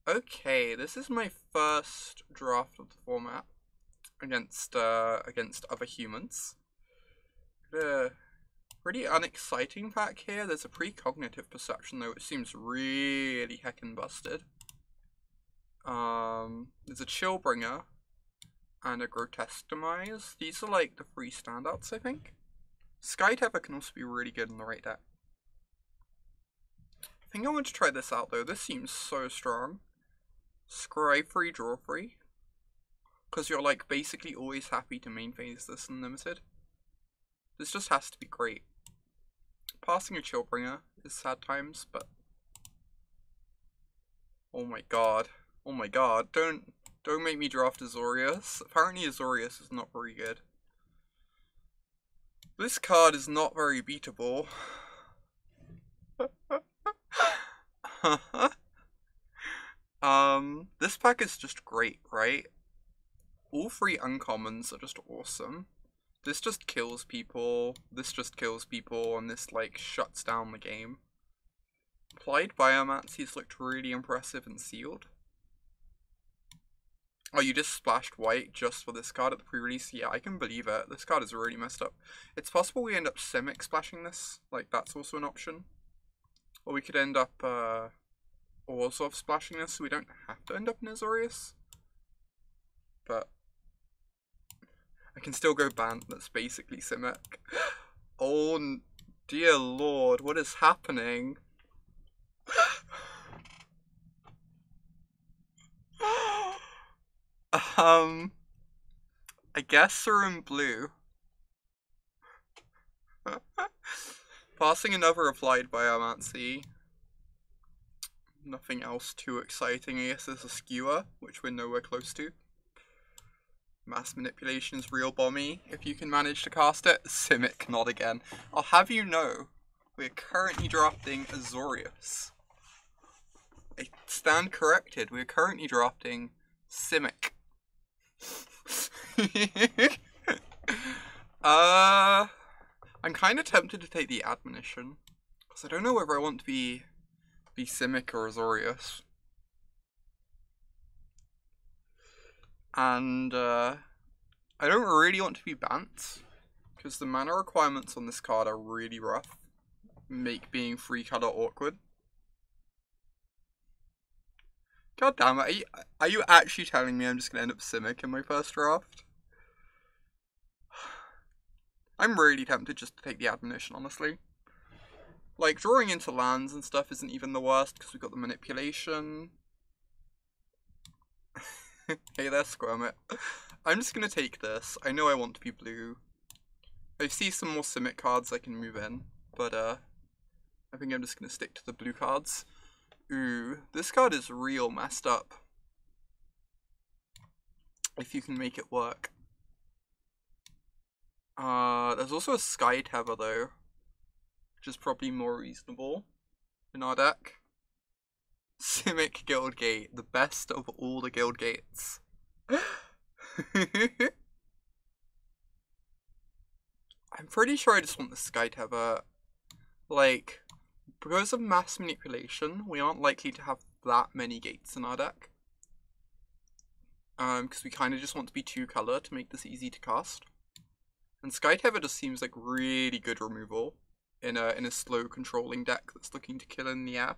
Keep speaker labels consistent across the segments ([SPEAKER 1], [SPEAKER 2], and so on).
[SPEAKER 1] Okay, this is my first draft of the format against other humans. The pretty unexciting pack here. There's a precognitive perception though, which seems really heckin' busted. There's a Chillbringer and a Grotesque Demise. These are like the three standouts, I think. Skytepper can also be really good in the right deck. I think I want to try this out though. This seems so strong. Scry free, draw free. Because you're like basically always happy to main phase this unlimited. This just has to be great. Passing a Chillbringer is sad times, but oh my god. Oh my god. Don't make me draft Azorius. Apparently Azorius is not very good. This card is not very beatable. This pack is just great, right? All three uncommons are just awesome. This just kills people, this just kills people, and this like shuts down the game. Applied Biomancy's looked really impressive and sealed. Oh, you just splashed white just for this card at the pre-release? Yeah, I can believe it. This card is really messed up. It's possible we end up Simic splashing this. Like, that's also an option. Or we could end up, Orzhov splashing this, so we don't have to end up in Azorius. But I can still go Bant, that's basically Simic. Oh, dear lord, what is happening? I guess they're in blue. Passing another Applied Biomancy. Nothing else too exciting. I guess there's a Skewer, which we're nowhere close to. Mass Manipulation's real bomby, if you can manage to cast it. Simic, not again. I'll have you know, we're currently drafting Azorius. I stand corrected, we're currently drafting Simic. I'm kind of tempted to take the Admonition, because I don't know whether I want to be Simic or Azorius. And, I don't really want to be Bant, because the mana requirements on this card are really rough. Make being free color awkward. God damn it, are you actually telling me I'm just gonna end up Simic in my first draft? I'm really tempted just to take the Admonition, honestly. Like, drawing into lands and stuff isn't even the worst, because we've got the Manipulation. Hey there, Squirmit. I'm just gonna take this. I know I want to be blue. I see some more Simic cards I can move in, but I think I'm just gonna stick to the blue cards. Ooh, this card is real messed up. If you can make it work. There's also a Sky Tether though, which is probably more reasonable in our deck. Simic Guildgate, the best of all the Guildgates. I'm pretty sure I just want the Sky Tether. Like, because of mass manipulation, we aren't likely to have that many gates in our deck. Because we kind of just want to be 2-color to make this easy to cast. And Sky Tether just seems like really good removal in a slow controlling deck that's looking to kill in the air.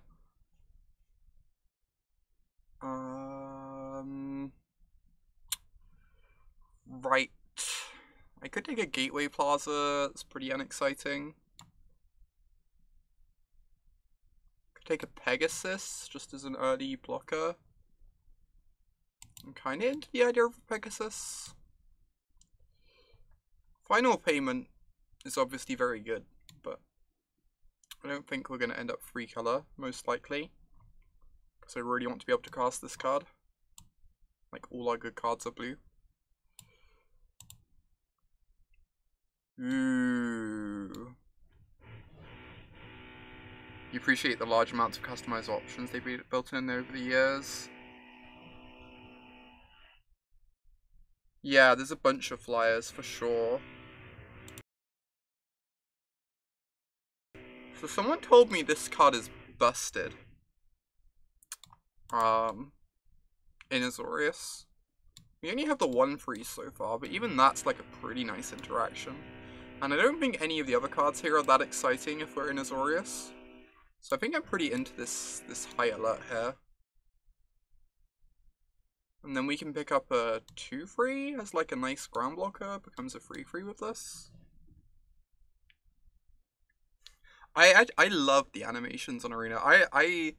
[SPEAKER 1] Right. I could take a Gateway Plaza, it's pretty unexciting. Could take a Pegasus, just as an early blocker. I'm kinda into the idea of a Pegasus. Final Payment is obviously very good, but I don't think we're gonna end up 3-color, most likely. Because I really want to be able to cast this card. Like, all our good cards are blue. Ooh. You appreciate the large amounts of customized options they've built in over the years. Yeah, there's a bunch of flyers for sure. So someone told me this card is busted. in Azorius. We only have the one freeze so far, but even that's like a pretty nice interaction. And I don't think any of the other cards here are that exciting if we're in Azorius. So I think I'm pretty into this high alert here. And then we can pick up a 2/3 as like a nice ground blocker, becomes a 3/3 with this. I love the animations on Arena. I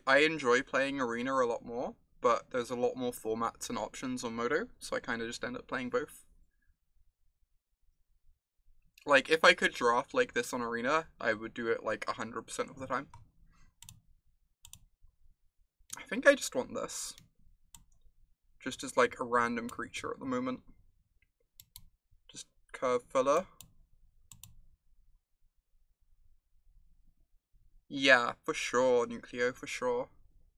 [SPEAKER 1] enjoy playing Arena a lot more, but there's a lot more formats and options on Moto, so I kind of just end up playing both. Like, if I could draft like this on Arena, I would do it like 100% of the time. I think I just want this. Just as like a random creature at the moment. Just curve filler. Yeah, for sure, Nucleo, for sure.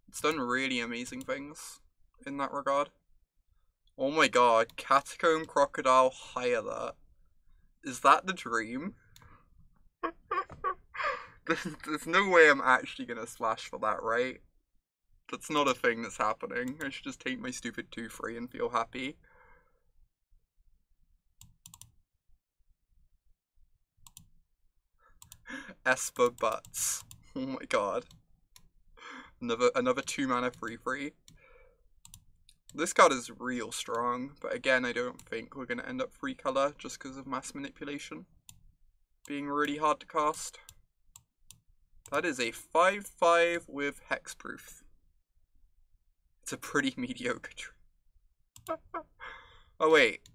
[SPEAKER 1] It's done really amazing things in that regard. Oh my god, Catacomb Crocodile High Alert. Is that the dream? There's no way I'm actually gonna splash for that, right? That's not a thing that's happening. I should just take my stupid 2/3 and feel happy. Esper Butts. Oh my god. Another 2-mana 3/3. This card is real strong, but again, I don't think we're going to end up 3 color just because of mass manipulation being really hard to cast. That is a 5/5 with hexproof. It's a pretty mediocre tree. Oh wait.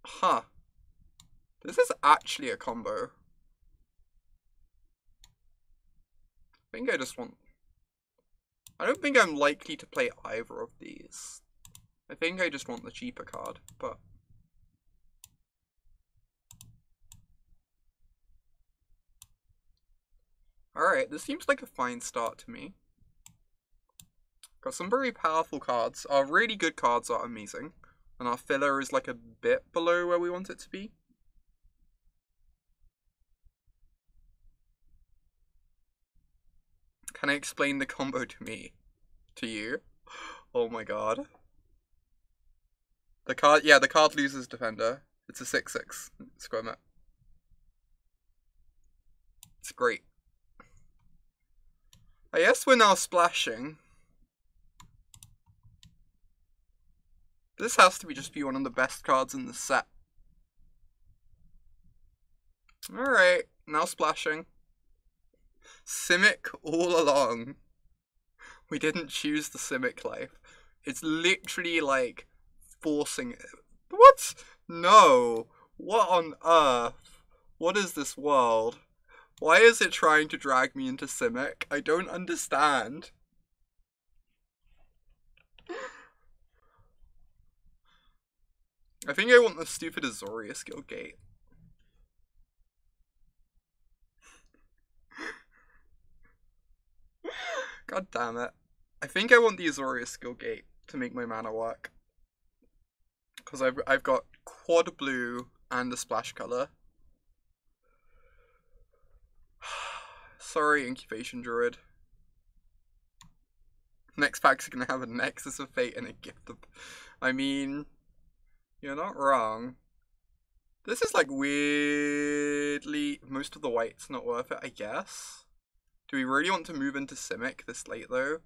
[SPEAKER 1] Huh. This is actually a combo. I think I just want... I don't think I'm likely to play either of these. I think I just want the cheaper card, but... Alright, this seems like a fine start to me. Got some very powerful cards. Our really good cards are amazing. And our filler is like a bit below where we want it to be. Can I explain the combo to me? To you? Oh my god. The card loses defender. It's a 6/6 Squirmet. It's great. I guess we're now splashing. This has to just be one of the best cards in the set. Alright, now splashing. Simic all along. We didn't choose the Simic life. It's literally like forcing it. What? No. What on earth? What is this world? Why is it trying to drag me into Simic? I don't understand. I think I want the stupid Azorius Guildgate. God damn it. I think I want the Azorius Guildgate to make my mana work. Because I've got quad blue and a splash color. Sorry, Incubation Druid. Next pack's gonna have a Nexus of Fate and a Gift of... I mean, you're not wrong. This is like weirdly... Most of the white's not worth it, I guess. Do we really want to move into Simic this late though?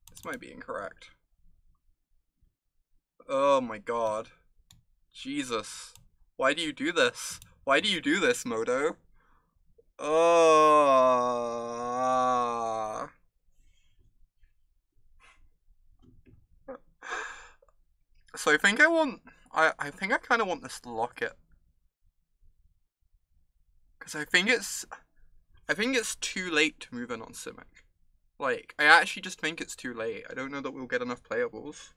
[SPEAKER 1] This might be incorrect. Oh my god. Jesus. Why do you do this? Why do you do this, Moto? Oh. So I think I want... I think I kind of want this locket. Because I think it's too late to move in on Simic. Like, I actually just think it's too late. I don't know that we'll get enough playables.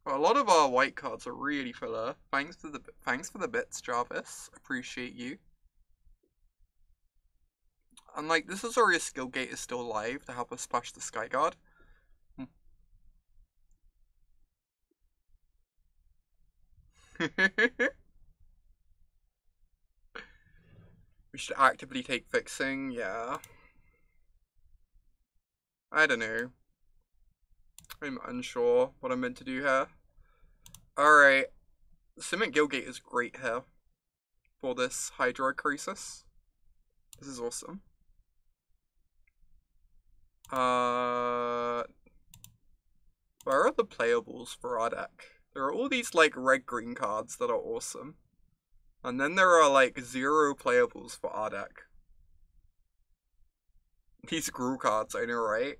[SPEAKER 1] A lot of our white cards are really filler. Thanks for the bits, Jarvis. Appreciate you. And like, this Azorius Skillgate is still live to help us splash the Skyguard. We should actively take fixing, yeah. I don't know. I'm unsure what I'm meant to do here. Alright. Simic Gilgate is great here for this Hydro Crisis. This is awesome. Where are the playables for our deck? There are all these like red-green cards that are awesome. And then there are like 0 playables for our deck. These Gruul cards, I know, right?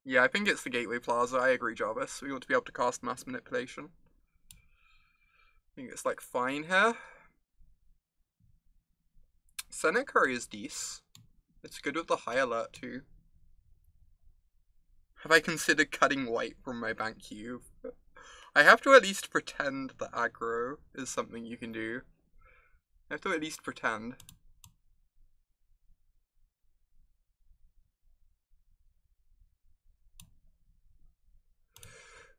[SPEAKER 1] Yeah, I think it's the Gateway Plaza. I agree, Jarvis. We want to be able to cast Mass Manipulation. I think it's like fine here. Seneca is decent. It's good with the high alert too. Have I considered cutting white from my bank cube? I have to at least pretend that aggro is something you can do. I have to at least pretend.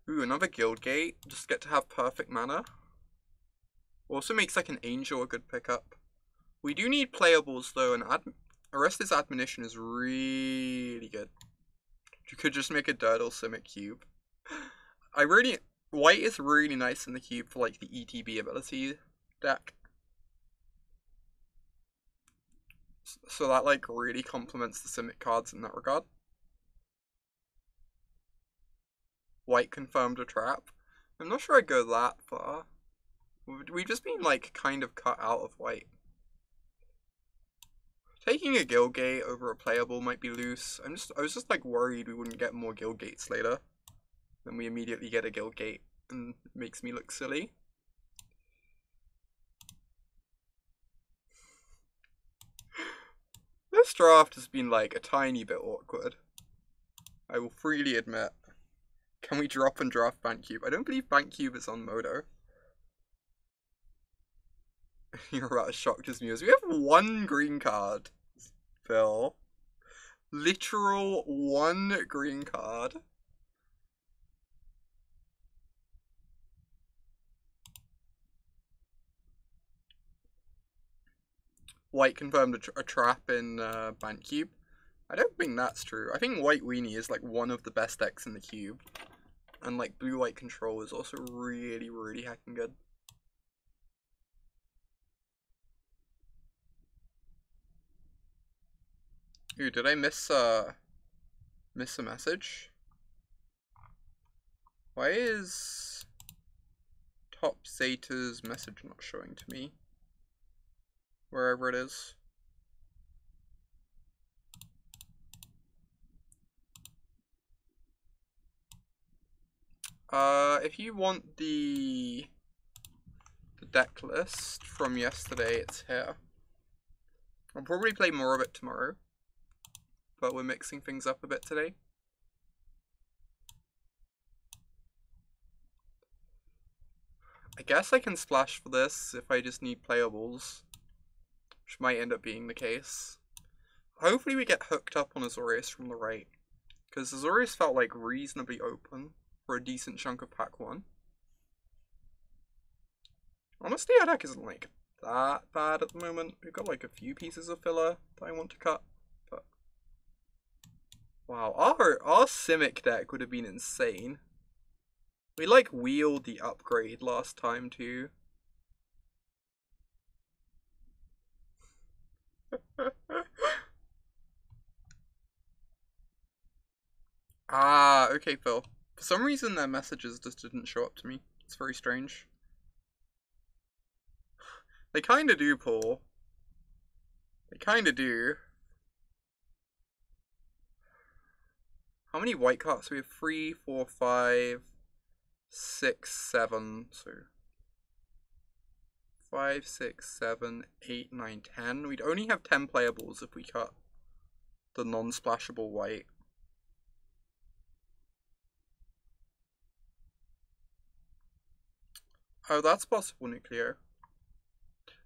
[SPEAKER 1] Ooh, another Guildgate. Just get to have perfect mana. Also makes like an Angel a good pickup. We do need playables though, and Orestes Admonition is really good. You could just make a Dirtle Simic cube. White is really nice in the cube for like the ETB ability deck. So that like really complements the Simic cards in that regard. White confirmed a trap. I'm not sure I'd go that far. We've just been like kind of cut out of white. Taking a Guildgate over a playable might be loose. I was just like worried we wouldn't get more Guildgates later. Then we immediately get a Guildgate and it makes me look silly. This draft has been like a tiny bit awkward. I will freely admit. Can we drop and draft Bankcube? I don't believe Bankcube is on Modo. You're about as shocked as me as we have 1 green card, Phil. Literal 1 green card. White confirmed a trap in Bankcube. I don't think that's true. I think White Weenie is like one of the best decks in the cube. And like Blue-White Control is also really, really heckin' good. Ooh, did I miss a message? Why is Top Zeta's message not showing to me? Wherever it is. If you want the deck list from yesterday, it's here. I'll probably play more of it tomorrow, but we're mixing things up a bit today. I guess I can splash for this if I just need playables, which might end up being the case. Hopefully we get hooked up on Azorius from the right, because Azorius felt like reasonably open for a decent chunk of pack 1. Honestly, our deck isn't like that bad at the moment. We've got like a few pieces of filler that I want to cut, but wow, our Simic deck would have been insane. We like wheeled the upgrade last time too. Ah, okay, Phil. For some reason their messages just didn't show up to me. It's very strange. They kinda do, Paul. They kinda do. How many white cards? We have 3, 4, 5, 6, 7. So 5, 6, 7, 8, 9, 10. We'd only have 10 playables if we cut the non-splashable white. Oh, that's possible, Nucleo.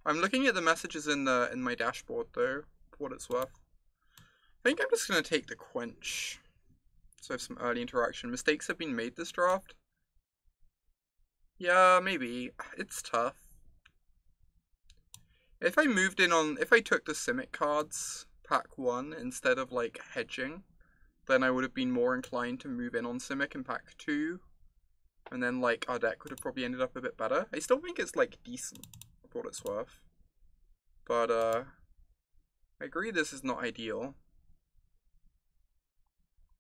[SPEAKER 1] I'm looking at the messages in my dashboard though, for what it's worth. I think I'm just gonna take the Quench. So I have some early interaction. Mistakes have been made this draft. Yeah, maybe. It's tough. If I took the Simic cards, pack 1, instead of, like, hedging, then I would have been more inclined to move in on Simic in pack 2, and then, like, our deck would have probably ended up a bit better. I still think it's, like, decent, for what it's worth. But, I agree this is not ideal.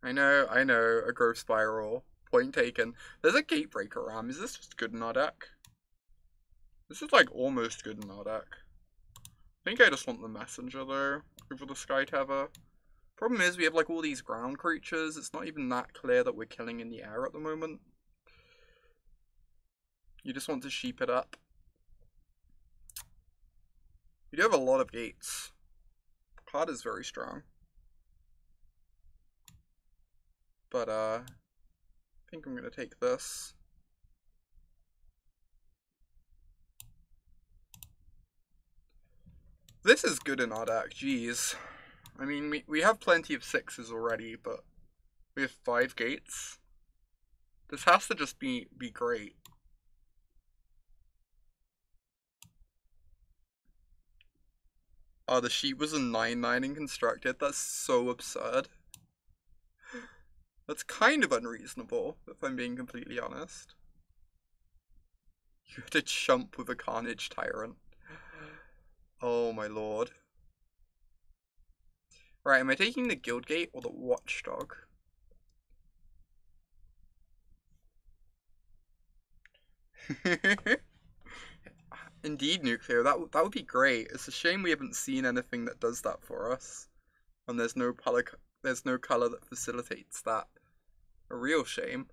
[SPEAKER 1] I know, a growth spiral. Point taken. There's a Gatebreaker Ram. Is this just good in our deck? This is, like, almost good in our deck. I think I just want the Messenger, though, over the Sky Tether. Problem is, we have, like, all these ground creatures. It's not even that clear that we're killing in the air at the moment. You just want to sheep it up. You do have a lot of gates. The card is very strong. But, I think I'm gonna take this. This is good in our deck, jeez. I mean, we have plenty of 6s already, but we have 5 gates. This has to just be great. Oh, the sheep was a 9/9 and constructed. That's so absurd. That's kind of unreasonable, if I'm being completely honest. You had to chump with a Carnage Tyrant. Oh my lord. Right, am I taking the Guildgate or the Watchdog? Indeed, Nuclear. That would be great. It's a shame we haven't seen anything that does that for us. And there's no color that facilitates that. A real shame.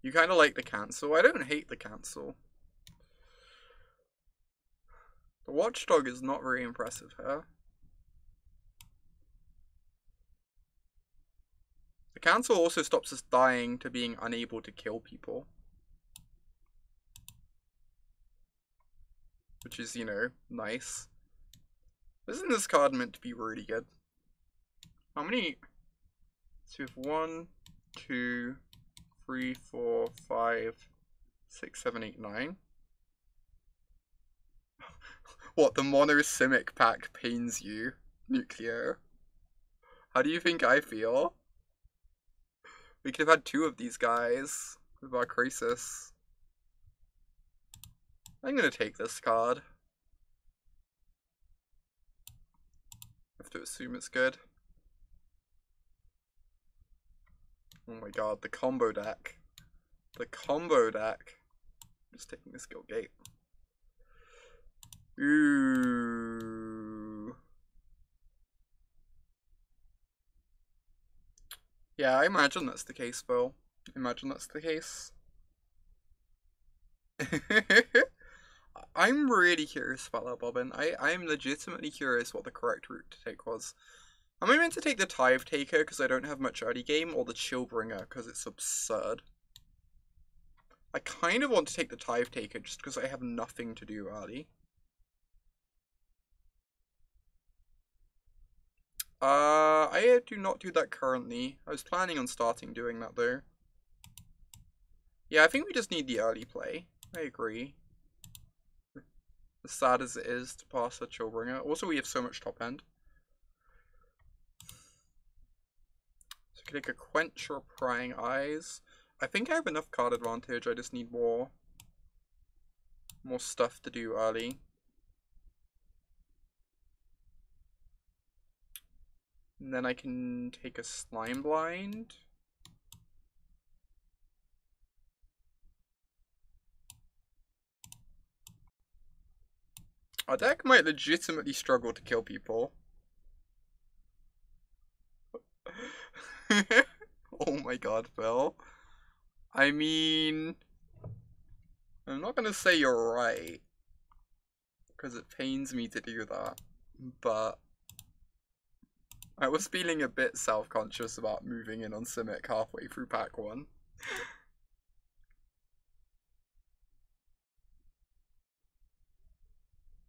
[SPEAKER 1] You kind of like the cancel. I don't hate the cancel. The Watchdog is not very impressive here. The cancel also stops us dying to being unable to kill people. Which is, you know, nice. Isn't this card meant to be really good? How many? So we have 1, 2, 3, 4, 5, 6, 7, 8, 9. What, the mono Simic pack pains you, Nuclear? How do you think I feel? We could have had 2 of these guys with our Crisis. I'm gonna take this card. Have to assume it's good. Oh my god, the combo deck. The combo deck. I'm just taking this Guildgate. Ooh. Yeah, I imagine that's the case, Phil. I imagine that's the case. I'm really curious about that, Bobbin. I'm legitimately curious what the correct route to take was. Am I meant to take the Tithe Taker because I don't have much early game, or the Chillbringer because it's absurd? I kind of want to take the Tithe Taker just because I have nothing to do early. I do not do that currently. I was planning on starting doing that though. Yeah, I think we just need the early play. I agree. As sad as it is to pass a Chillbringer. Also, we have so much top end. So I could take a Quench or Prying Eyes. I think I have enough card advantage. I just need more stuff to do early. And then I can take a Slime Blind. Our deck might legitimately struggle to kill people. Oh my god, Phil. I mean, I'm not gonna say you're right, because it pains me to do that, but I was feeling a bit self-conscious about moving in on Simic halfway through pack 1.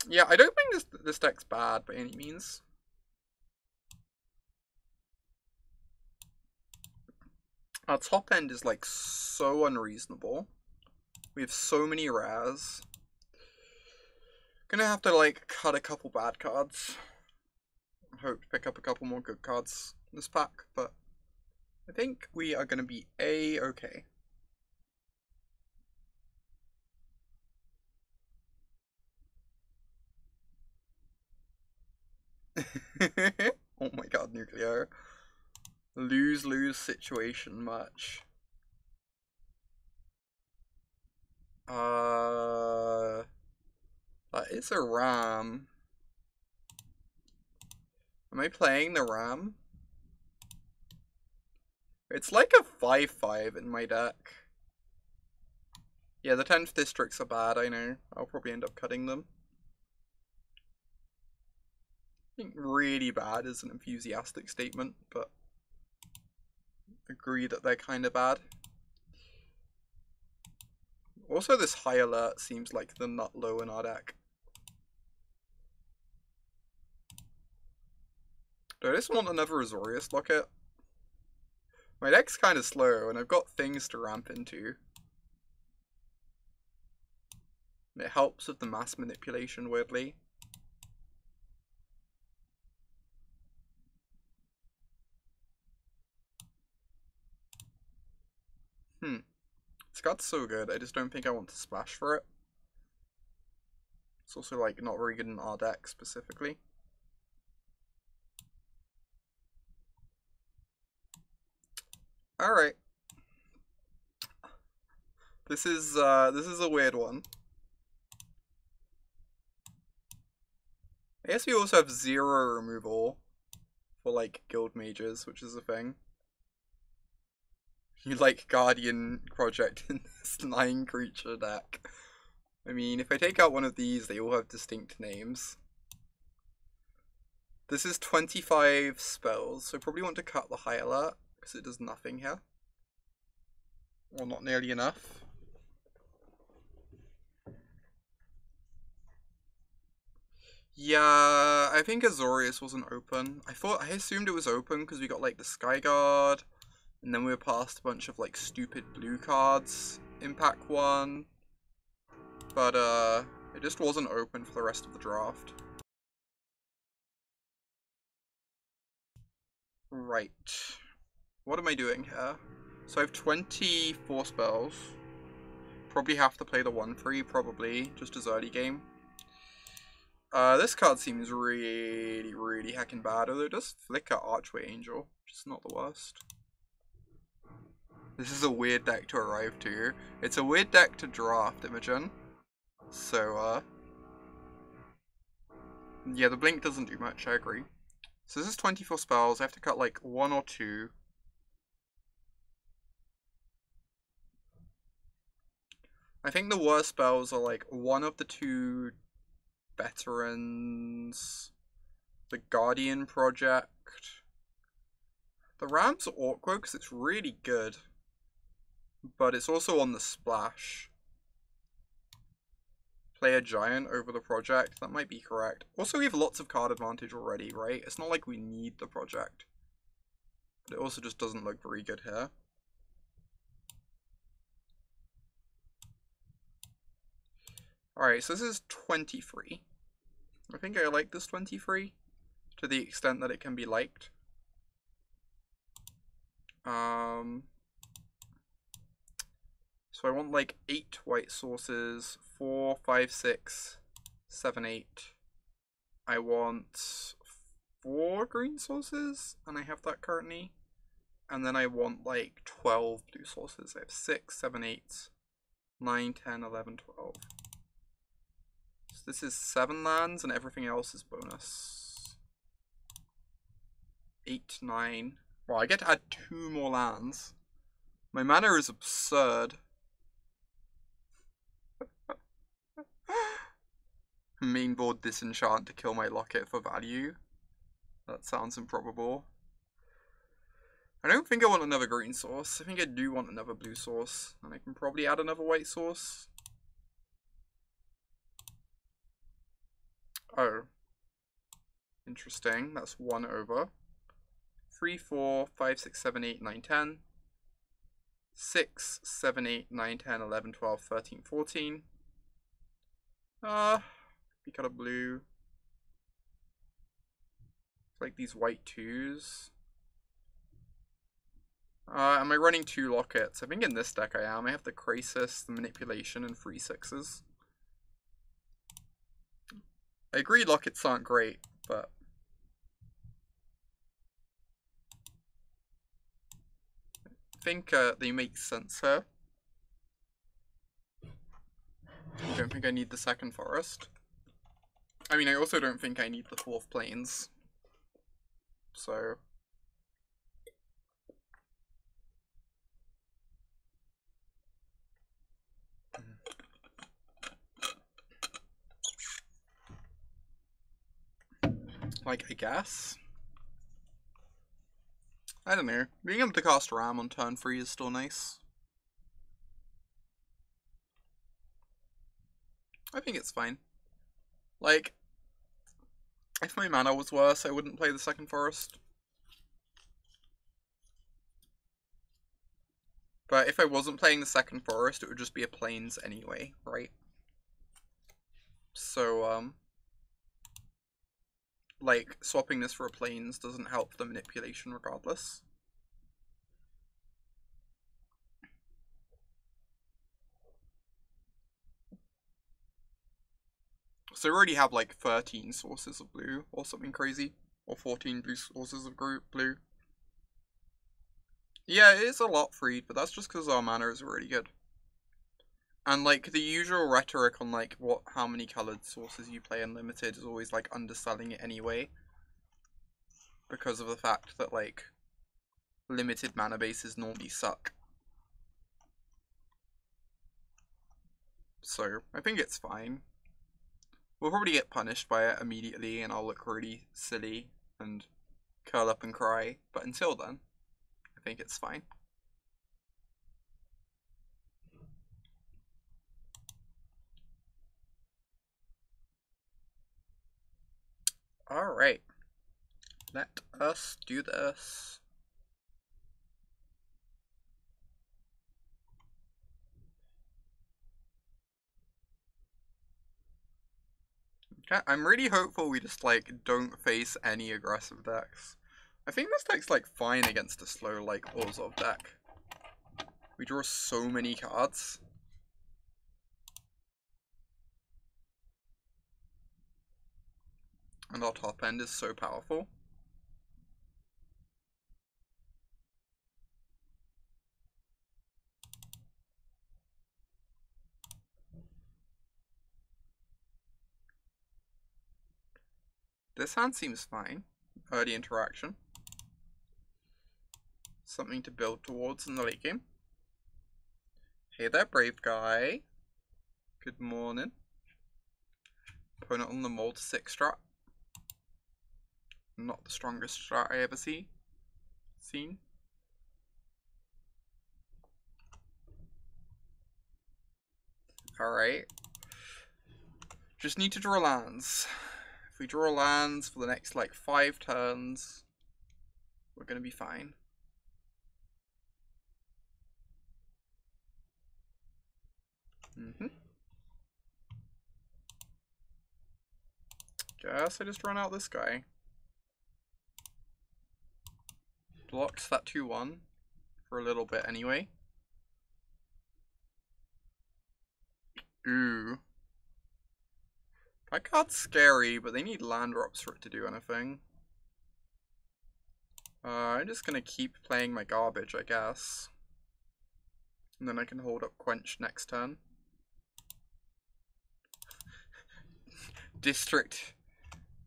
[SPEAKER 1] Yeah, I don't think this deck's bad by any means. Our top end is like so unreasonable. We have so many rares. Gonna have to like cut a couple bad cards. Hope to pick up a couple more good cards in this pack, but I think we are gonna be A-okay. Oh my god, nuclear. Lose-lose situation match. That is a ram. Am I playing the ram? It's like a 5/5 in my deck. Yeah, the 10th districts are bad, I know. I'll probably end up cutting them. I think really bad is an enthusiastic statement, but agree that they're kind of bad. Also, this high alert seems like the nut low in our deck. Do I just want another Azorius Locket? My deck's kind of slow, and I've got things to ramp into. It helps with the mass manipulation, weirdly. This card's so good, I just don't think I want to splash for it. It's also, like, not very good in our deck, specifically. Alright. This is a weird one. I guess we also have 0 removal for, like, guild mages, which is a thing. You like Guardian Project in this 9 creature deck. I mean, if I take out one of these, they all have distinct names. This is 25 spells, so I probably want to cut the high alert, because it does nothing here. Or not nearly enough. Yeah, I think Azorius wasn't open. I assumed it was open because we got like the Sky Guard, and then we were past a bunch of like stupid blue cards in pack 1. But it just wasn't open for the rest of the draft. Right. What am I doing here? So I have 24 spells. Probably have to play the 1/3, probably, just as early game. This card seems really, really heckin' bad, although it does flicker Archway Angel, which is not the worst. This is a weird deck to arrive to. It's a weird deck to draft, Imogen. So, yeah, the blink doesn't do much, I agree. So this is 24 spells, I have to cut like 1 or 2. I think the worst spells are like one of the 2 veterans, the Guardian Project. The Ram's awkward because it's really good, but it's also on the splash. Play a giant over the project, that might be correct. Also, we have lots of card advantage already, right? It's not like we need the project, but it also just doesn't look very good here. Alright, so this is 23. I think I like this 23 to the extent that it can be liked. So I want like 8 white sources, 4, 5, 6, 7, 8. I want 4 green sources, and I have that currently. And then I want like 12 blue sources. I have 6, 7, 8, 9, 10, 11, 12. So this is 7 lands, and everything else is bonus. 8, 9. Well, I get to add 2 more lands. My mana is absurd. Main board disenchant to kill my locket for value. That sounds improbable. I don't think I want another green source. I think I do want another blue source. And I can probably add another white source. Oh. Interesting. That's 1 over. 3, 4, 5, 6, 7, 8, 9, 10. 6, 7, 8, 9, 10, 11, 12, 13, 14. We got a blue. Like these white 2s. Am I running 2 lockets? I think in this deck I am. I have the Crisis, the Manipulation, and 3 6s. I agree lockets aren't great, but... I think they make sense here. I don't think I need the second forest. I mean, I also don't think I need the 4th plains. So... like, I guess. I don't know. Being able to cast Ram on turn 3 is still nice. I think it's fine. Like, if my mana was worse, I wouldn't play the second forest. But if I wasn't playing the second forest, it would just be a plains anyway, right? So, like, swapping this for a plains doesn't help the manipulation regardless. So we already have like 13 sources of blue or something crazy. Or 14 blue sources of blue. Yeah, it is a lot freed, but that's just because our mana is really good. And like the usual rhetoric on like how many colored sources you play in limited is always like underselling it anyway. Because of the fact that like limited mana bases normally suck. So I think it's fine. We'll probably get punished by it immediately and I'll look really silly and curl up and cry. But until then, I think it's fine. Alright. Let us do this. Okay, I'm really hopeful we just like don't face any aggressive decks. I think this deck's like fine against a slow like Orzhov deck. We draw so many cards. And our top end is so powerful. This hand seems fine. Early interaction. Something to build towards in the late game. Hey there, brave guy. Good morning. Opponent on the mold 6 strat. Not the strongest strat I ever seen. Alright. Just need to draw lands. If we draw lands for the next like 5 turns, we're gonna be fine. Guess I just run out this guy. Blocks that 2-1 for a little bit anyway. Ooh. That card's scary, but they need land drops for it to do anything. I'm just gonna keep playing my garbage, I guess. And then I can hold up Quench next turn. District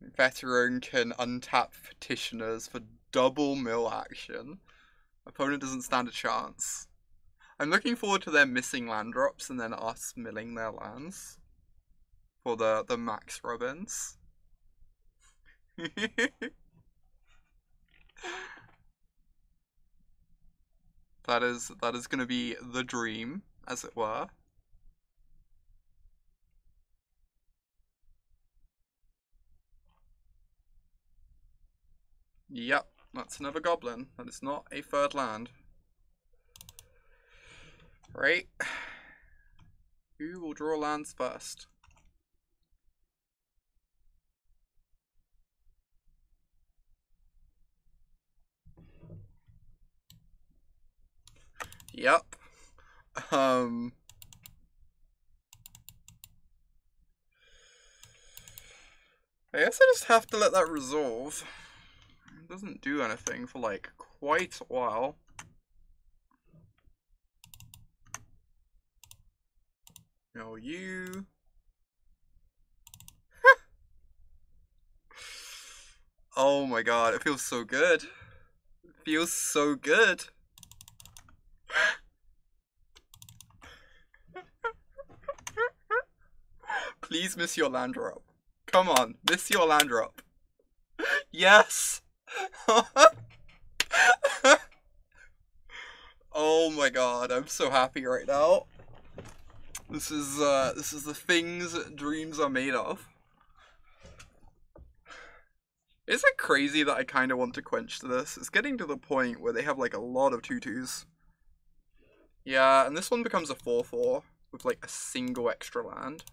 [SPEAKER 1] Veteran can untap Petitioners for double mill action. Opponent doesn't stand a chance. I'm looking forward to their missing land drops and then us milling their lands. For the max Robins. That is gonna be the dream, as it were. Yep, that's another goblin. That is not a third land. Right? Who will draw lands first? Yep. I guess I just have to let that resolve. It doesn't do anything for like quite a while. No, you. Oh my god, it feels so good. It feels so good. Please miss your land drop. Come on, miss your land drop. Yes! Oh my god, I'm so happy right now. This is the things dreams are made of. Is it crazy that I kind of want to quench this? It's getting to the point where they have like a lot of 2/2s. Yeah, and this one becomes a 4/4 with like a single extra land.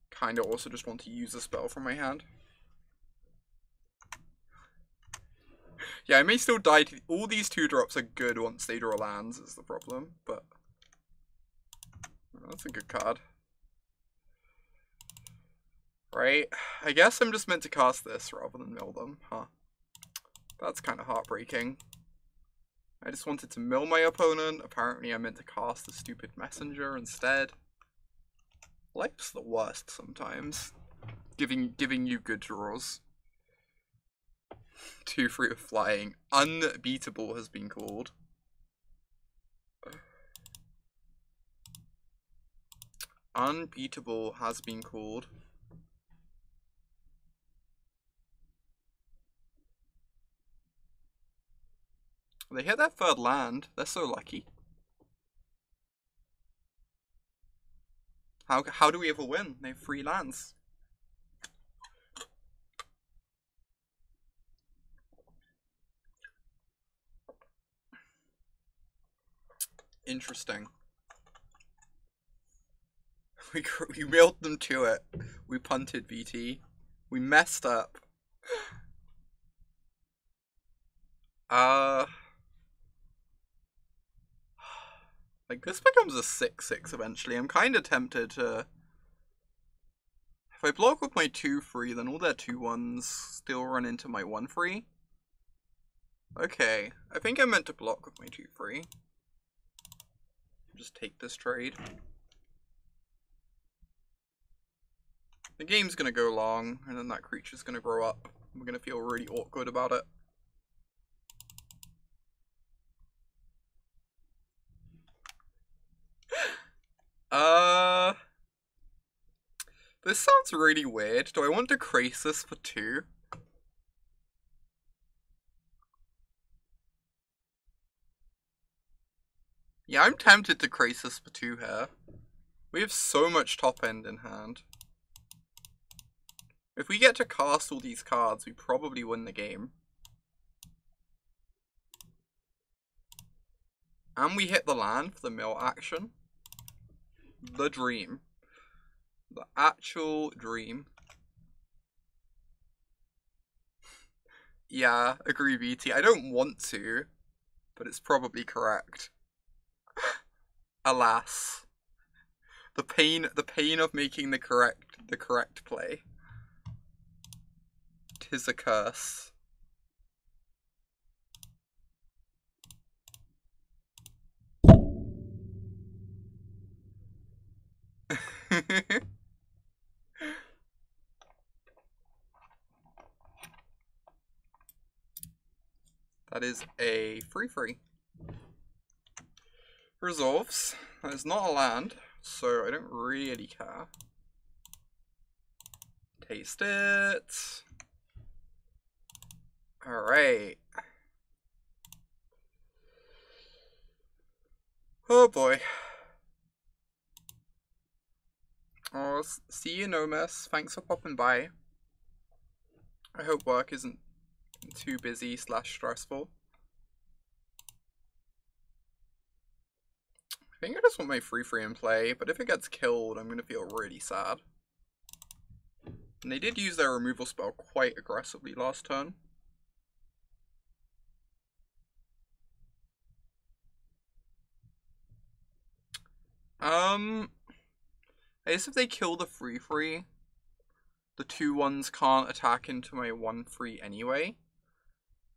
[SPEAKER 1] Kind of also just want to use a spell from my hand. Yeah, I may still die to... All these 2-drops are good once they draw lands is the problem, but... That's a good card. Right, I guess I'm just meant to cast this rather than mill them, huh? That's kind of heartbreaking. I just wanted to mill my opponent. Apparently I meant to cast the stupid messenger instead. Life's the worst sometimes. Giving you good draws. 2/3 of flying. Unbeatable has been called. Unbeatable has been called. They hit their third land. They're so lucky. How do we ever win? They have 3 lands. Interesting. We milled them to it. We punted VT. We messed up. Like, this becomes a 6/6 eventually. I'm kind of tempted to... If I block with my 2/3, then all their 2/1s still run into my 1/3. Okay, I think I meant to block with my 2/3. Just take this trade. The game's gonna go long, and then that creature's gonna grow up. We're gonna feel really awkward about it. This sounds really weird. Do I want to Crisis for 2? Yeah, I'm tempted to Crisis for 2 here. We have so much top end in hand. If we get to cast all these cards, we probably win the game. And we hit the land for the mill action. The dream. The actual dream. Yeah, agree VT. I don't want to, but it's probably correct. Alas. The pain of making the correct play. 'Tis a curse. That is a 3/3. Resolves. That is not a land, so I don't really care. Taste it. Alright. Oh boy. Oh, see you, Nomus. Thanks for popping by. I hope work isn't too busy / stressful. I think I just want my 3/3 in play, but if it gets killed, I'm going to feel really sad. And they did use their removal spell quite aggressively last turn. I guess if they kill the 3/3, the 2/1s can't attack into my 1/3 anyway.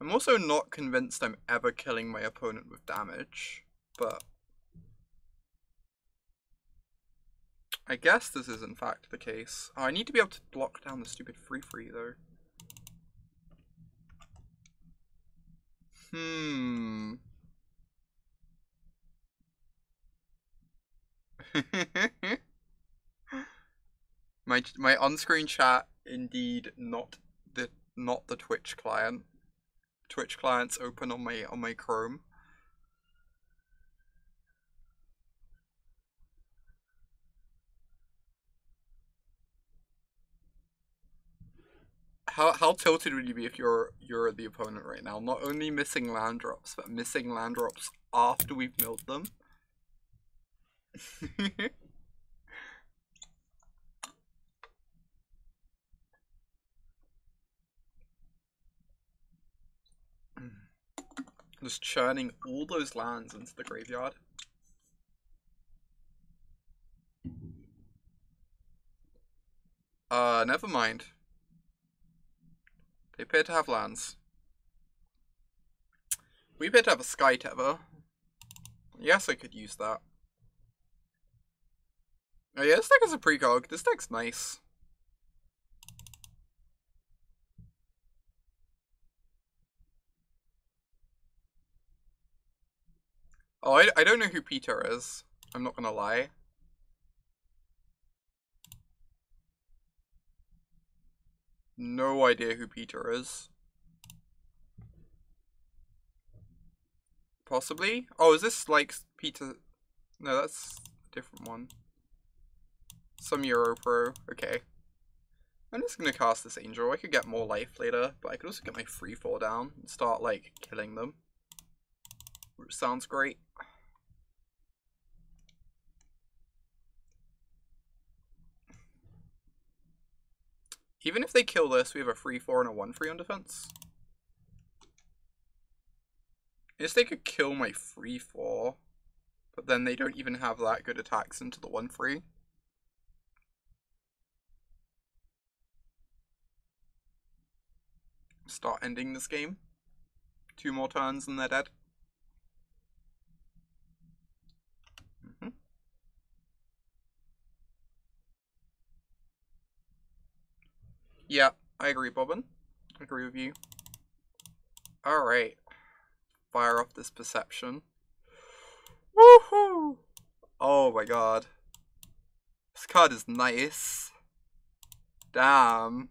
[SPEAKER 1] I'm also not convinced I'm ever killing my opponent with damage, but I guess this is in fact the case. Oh, I need to be able to block down the stupid 3/3 though. my on-screen chat indeed not the Twitch client. Twitch client's open on my Chrome. How tilted would you be if you're the opponent right now? Not only missing land drops, but missing land drops after we've milled them. Just churning all those lands into the graveyard. Never mind. They appear to have lands. We appear to have a Sky Tether. Yes, I could use that. Oh yeah, this deck is a precog. This deck's nice. Oh, I don't know who Peter is. I'm not gonna lie. No idea who Peter is. Possibly? Oh, is this like Peter? No, that's a different one. Some Euro Pro. Okay. I'm just gonna cast this Angel. I could get more life later, but I could also get my 3/4 down and start, like, killing them. Which sounds great. Even if they kill this, we have a 3/4 and a 1/3 on defense. I guess they could kill my 3/4, but then they don't even have that good attacks into the 1/3. Start ending this game. 2 more turns and they're dead. Yeah, I agree, Bobbin. I agree with you. Alright. Fire off this perception. Woohoo! Oh my god. This card is nice. Damn.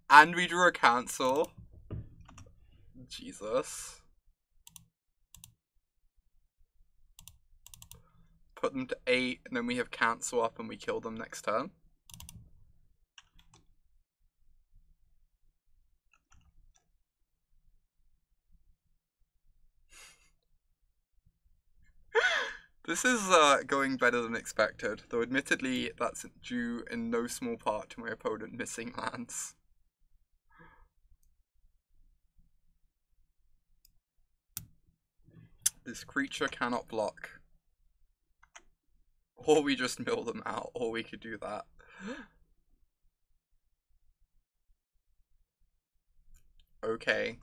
[SPEAKER 1] And we drew a cancel. Jesus. Put them to 8, and then we have cancel up and we kill them next turn. This is going better than expected, though admittedly that's due in no small part to my opponent missing lands. This creature cannot block. Or we just mill them out, or we could do that. Okay.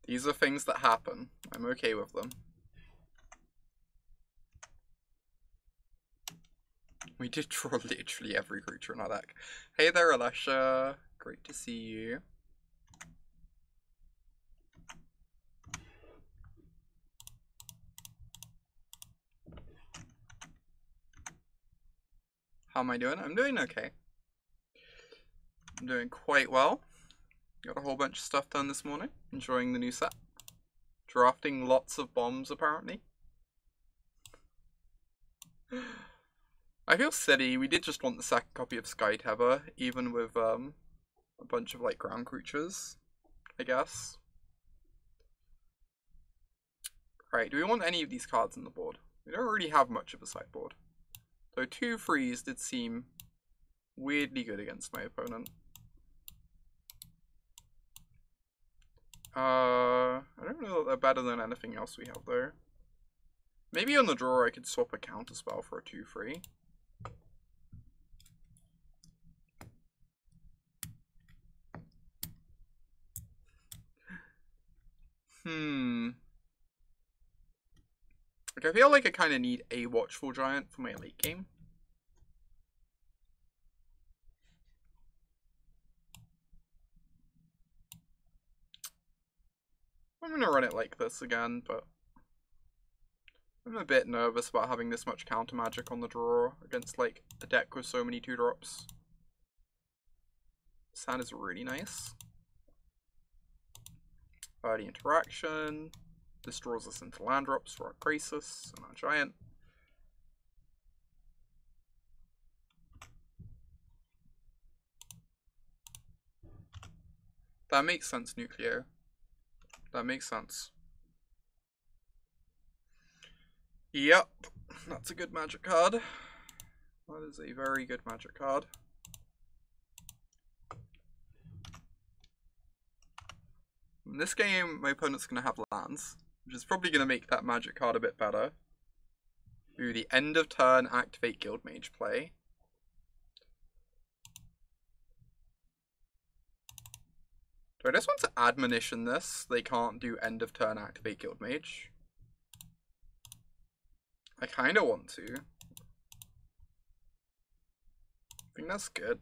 [SPEAKER 1] These are things that happen. I'm okay with them. We did draw literally every creature in our deck. Hey there, Alesha. Great to see you. How am I doing? I'm doing okay. I'm doing quite well. Got a whole bunch of stuff done this morning. Enjoying the new set. Drafting lots of bombs, apparently. I feel silly. We did just want the second copy of Sky Tether, even with a bunch of like ground creatures, I guess. Right, do we want any of these cards on the board? We don't really have much of a sideboard. So 2 freeze did seem weirdly good against my opponent. I don't know that they're better than anything else we have though. Maybe on the draw I could swap a counterspell for a 2/3. Like, I feel like I kind of need a Watchful Giant for my late game. I'm going to run it like this again, but I'm a bit nervous about having this much counter magic on the draw against, like, a deck with so many 2-drops. This hand is really nice. Early interaction. This draws us into land drops for our Crisis and our Giant. That makes sense, Nucleo. That makes sense. Yep, that's a good magic card. That is a very good magic card. In this game, my opponent's going to have lands, which is probably going to make that magic card a bit better. Do the end of turn activate Guildmage play. Do I just want to admonition this? They can't do end of turn activate Guildmage. I kind of want to. I think that's good.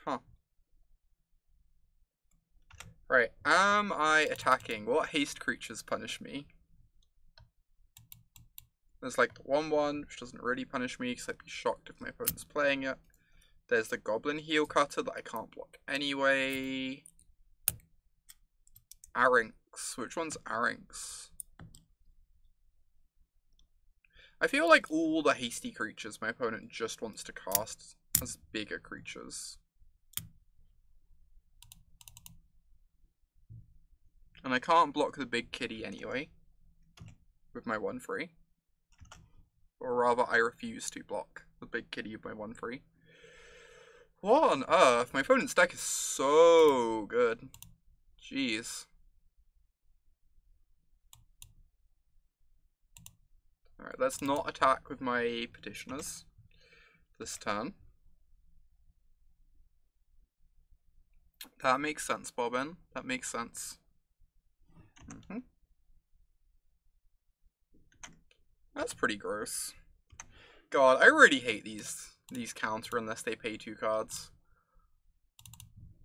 [SPEAKER 1] Huh. Right, am I attacking? What haste creatures punish me? There's like the 1/1, which doesn't really punish me because I'd be shocked if my opponent's playing it. There's the Goblin Heel Cutter that I can't block anyway. Arynx. Which one's Arynx? I feel like all the hasty creatures my opponent just wants to cast as bigger creatures. And I can't block the big kitty anyway with my 1/3. Or rather, I refuse to block the big kitty with my 1/3. What on earth? My opponent's deck is so good. Jeez. Alright, let's not attack with my petitioners this turn. That makes sense, Bobbin. That makes sense. That's pretty gross. God, I really hate these counter unless they pay 2 cards.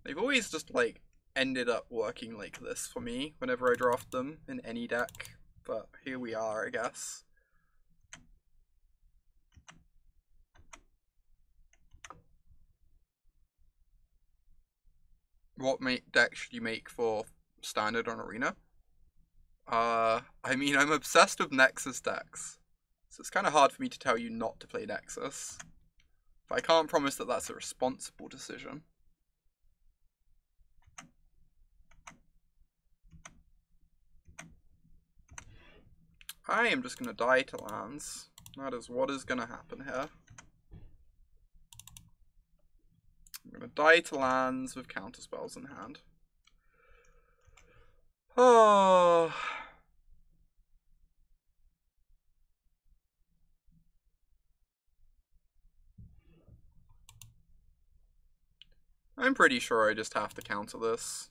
[SPEAKER 1] They've always just, like, ended up working like this for me whenever I draft them in any deck. But here we are, I guess. What deck should you make for Standard on Arena? I mean, I'm obsessed with Nexus decks. So it's kind of hard for me to tell you not to play Nexus. But I can't promise that that's a responsible decision. I am just going to die to lands. That is what is going to happen here. I'm going to die to lands with counterspells in hand. Oh. I'm pretty sure I just have to counter this.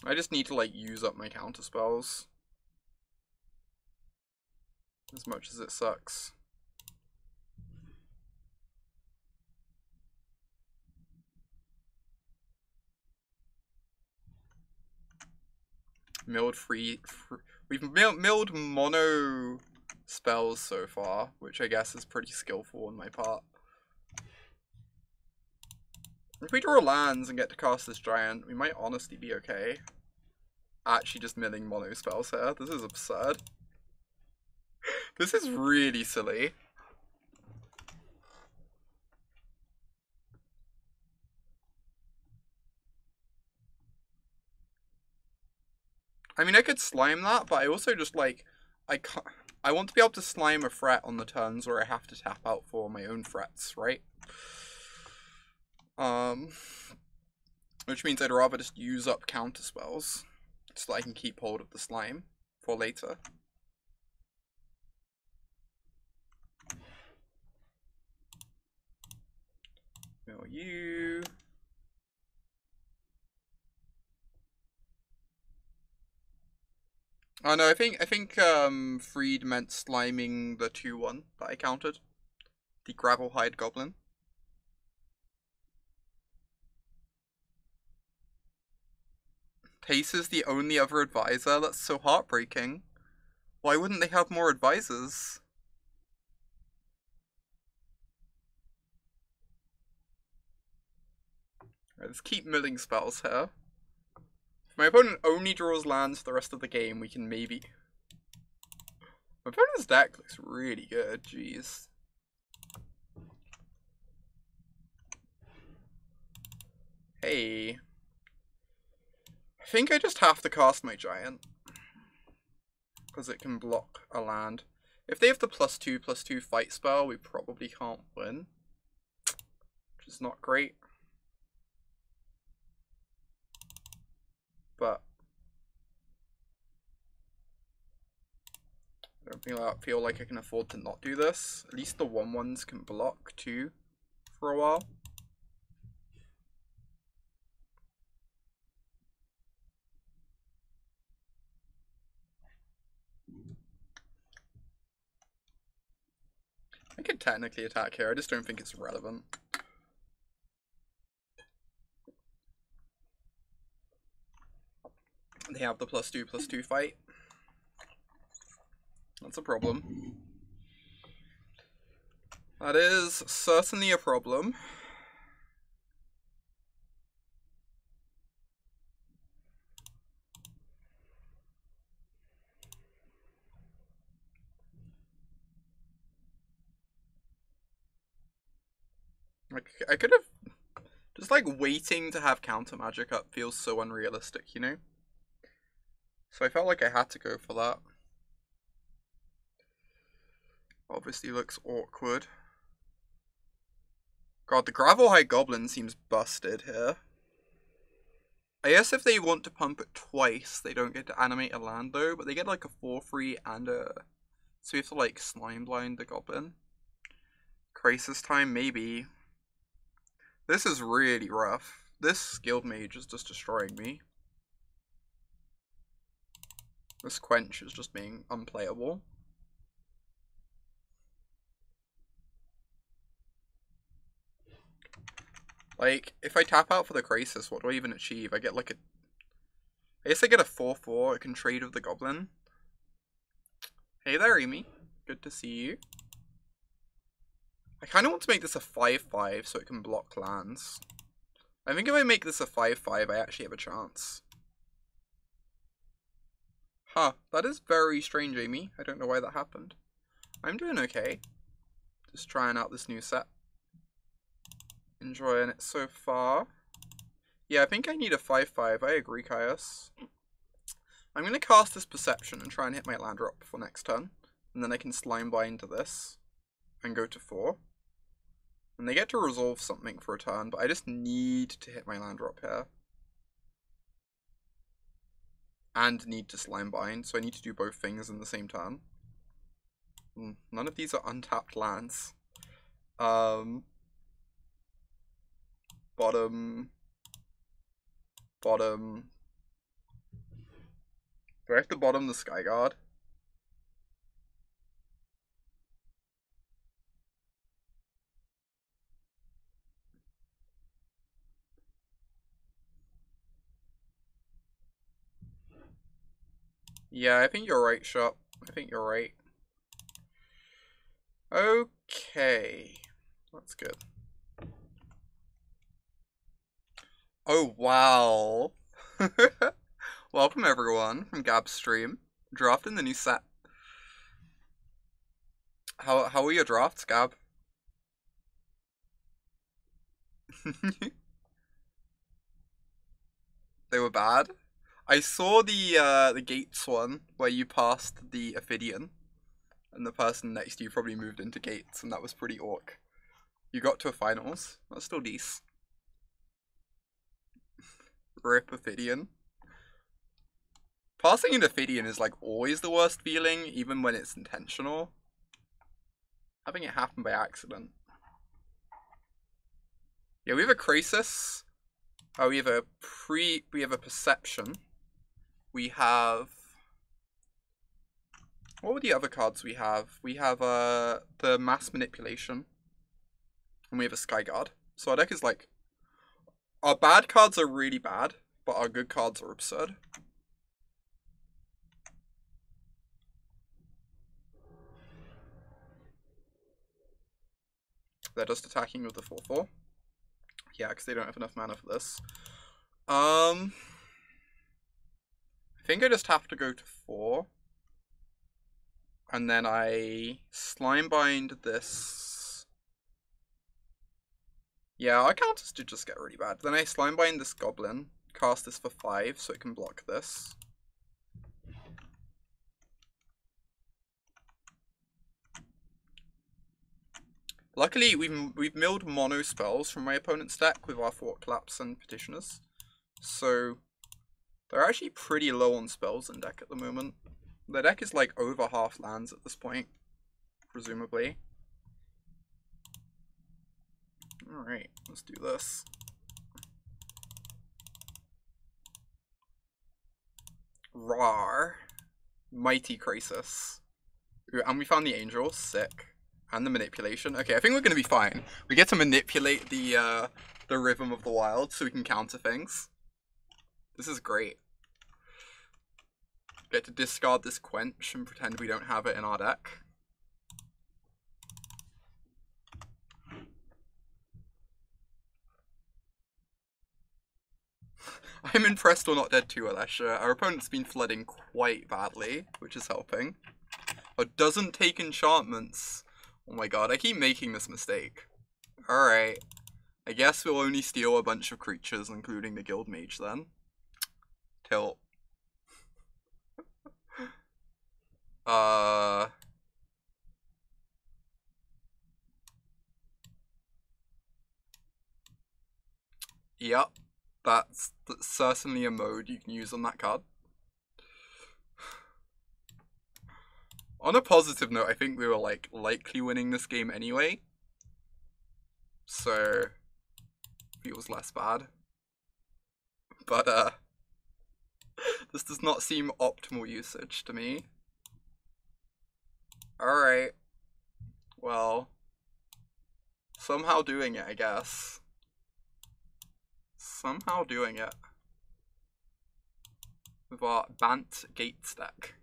[SPEAKER 1] I just need to, like, use up my counterspells. As much as it sucks. We've milled mono spells so far, which I guess is pretty skillful on my part. If we draw lands and get to cast this giant, we might honestly be okay. Actually just milling mono spells here. This is absurd. This is really silly. I mean, I could slime that, but I also just, like, I can't... I want to be able to slime a threat on the turns where I have to tap out for my own threats, right? Which means I'd rather just use up counter spells so that I can keep hold of the slime for later. Mill you. Oh no, I think Freed meant sliming the 2-1 that I countered. The Gravelhide Goblin. Pace is the only other advisor? That's so heartbreaking. Why wouldn't they have more advisors? Right, let's keep milling spells here. If my opponent only draws lands for the rest of the game, we can maybe... My opponent's deck looks really good, jeez. Hey. I think I just have to cast my Giant. Because it can block a land. If they have the +2/+2 fight spell, we probably can't win. Which is not great. But I don't feel like I can afford to not do this. At least the 1/1s can block too for a while. I could technically attack here, I just don't think it's relevant. They have the +2/+2 fight. That's a problem. That is certainly a problem. Like, I could have... Just, like, waiting to have counter magic up feels so unrealistic, you know? So I felt like I had to go for that. Obviously looks awkward. God, the Gravelhide Goblin seems busted here. I guess if they want to pump it twice, they don't get to animate a land though, but they get like a 4/3 and a... So we have to like Slime Blind the Goblin. Crisis Time, maybe. This is really rough. This Guild Mage is just destroying me. This Quench is just being unplayable. Like, if I tap out for the Crisis, what do I even achieve? I get like a... I guess I get a 4/4, I can trade with the Goblin. Hey there, Amy. Good to see you. I kind of want to make this a 5/5 so it can block lands. I think if I make this a 5/5, I actually have a chance. Huh, that is very strange, Amy. I don't know why that happened. I'm doing okay. Just trying out this new set. Enjoying it so far. Yeah, I think I need a 5/5. I agree, Caius. I'm going to cast this Perception and try and hit my land drop for next turn. And then I can Slime Bind to this. And go to 4. And they get to resolve something for a turn, but I just need to hit my land drop here. And need to Slime Bind, so I need to do both things in the same turn. None of these are untapped lands. Bottom. Do I have to bottom the Skyguard? Yeah, I think you're right, Shop. I think you're right. Okay. That's good. Oh, wow. Welcome, everyone, from Gab's stream. Drafting the new set. How were your drafts, Gab? They were bad? I saw the Gates one where you passed the Ophidian, and the person next to you probably moved into Gates, and that was pretty orc. You got to a finals. That's still decent. Rip Ophidian. Passing into Ophidian is like always the worst feeling, even when it's intentional. Having it happen by accident. Yeah, we have a Crisis. We have a Perception. We have... What were the other cards we have? We have the Mass Manipulation. And we have a Skyguard. So our deck is like... Our bad cards are really bad, but our good cards are absurd. They're just attacking with the 4/4. Yeah, because they don't have enough mana for this. I think I just have to go to 4. And then I Slime Bind this. Yeah, our counters did just get really bad. Then I Slime Bind this Goblin, cast this for 5 so it can block this. Luckily, we've milled mono spells from my opponent's deck with our Thought Collapse and Petitioners. So they're actually pretty low on spells in deck at the moment. Their deck is like over half lands at this point, presumably. Alright, let's do this. Rar. Mighty Crisis. Ooh, and we found the Angel, sick. And the Manipulation. Okay, I think we're gonna be fine. We get to manipulate the Rhythm of the Wild so we can counter things. This is great. Get to discard this Quench and pretend we don't have it in our deck. I'm impressed we're not dead too, Alessia. Our opponent's been flooding quite badly, which is helping. But doesn't take enchantments. Oh my god, I keep making this mistake. Alright. I guess we'll only steal a bunch of creatures, including the Guild Mage then. Tilt. Yep. That's certainly a mode you can use on that card. On a positive note, I think we were like likely winning this game anyway. So feels less bad. But this does not seem optimal usage to me. Alright. Well, somehow doing it, I guess. Somehow doing it. With our Bant Gates deck.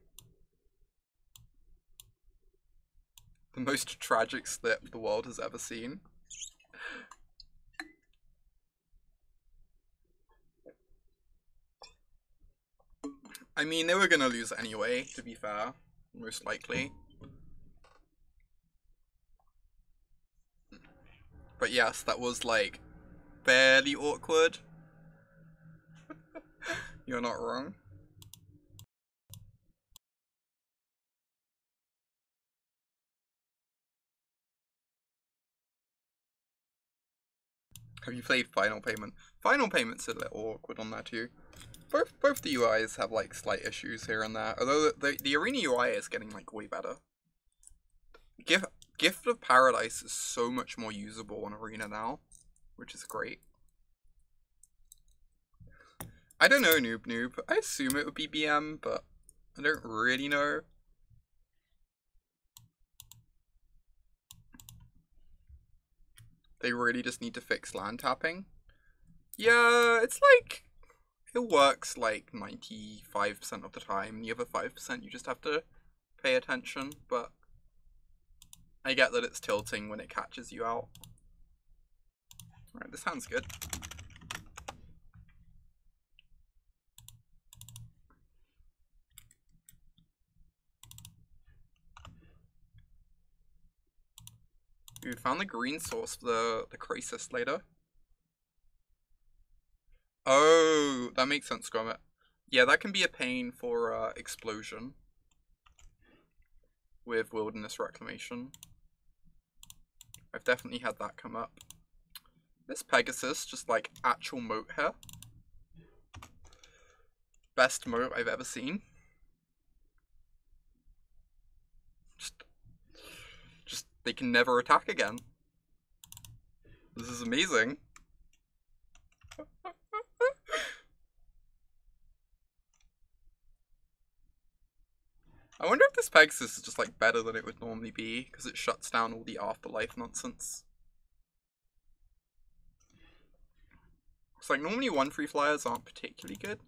[SPEAKER 1] The most tragic slip the world has ever seen. I mean, they were gonna lose anyway, to be fair. Most likely. But yes, that was like fairly awkward. You're not wrong. Have you played Final Payment? Final Payment's a little awkward on that too. Both the UIs have like slight issues here and there. Although the Arena UI is getting like way better. Gift of Paradise is so much more usable on Arena now, which is great. I don't know, Noob. I assume it would be BM, but I don't really know. They really just need to fix land tapping. Yeah, it's like, it works like 95% of the time. The other 5% you just have to pay attention, but I get that it's tilting when it catches you out. Alright, this sounds good. We found the green source for the Crisis later. Oh, that makes sense, Gromit. Yeah, that can be a pain for explosion with wilderness reclamation. I've definitely had that come up. This Pegasus, just like actual moat here. Best moat I've ever seen. Just they can never attack again. This is amazing. I wonder if this Pegasus is just like better than it would normally be, because it shuts down all the afterlife nonsense. It's like normally 1/3 flyers aren't particularly good.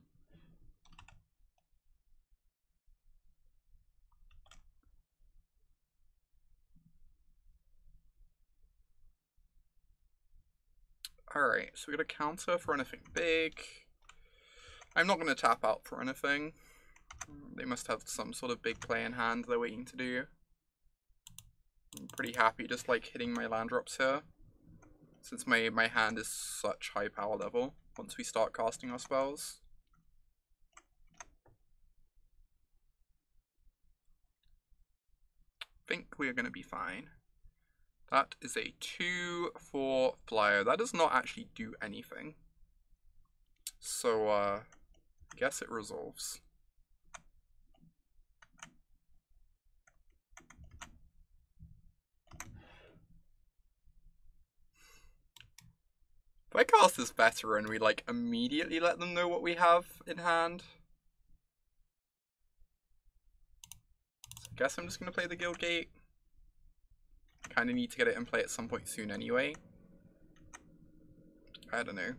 [SPEAKER 1] Alright, so we got a counter for anything big. I'm not going to tap out for anything. They must have some sort of big play in hand they're waiting to do. I'm pretty happy just like hitting my land drops here, since my hand is such high power level once we start casting our spells. I think we're going to be fine. That is a 2/4 flyer. That does not actually do anything. So, I guess it resolves. If I cast this veteran, we like immediately let them know what we have in hand. So I guess I'm just going to play the Guild Gate. Kind of need to get it in play at some point soon anyway. I don't know.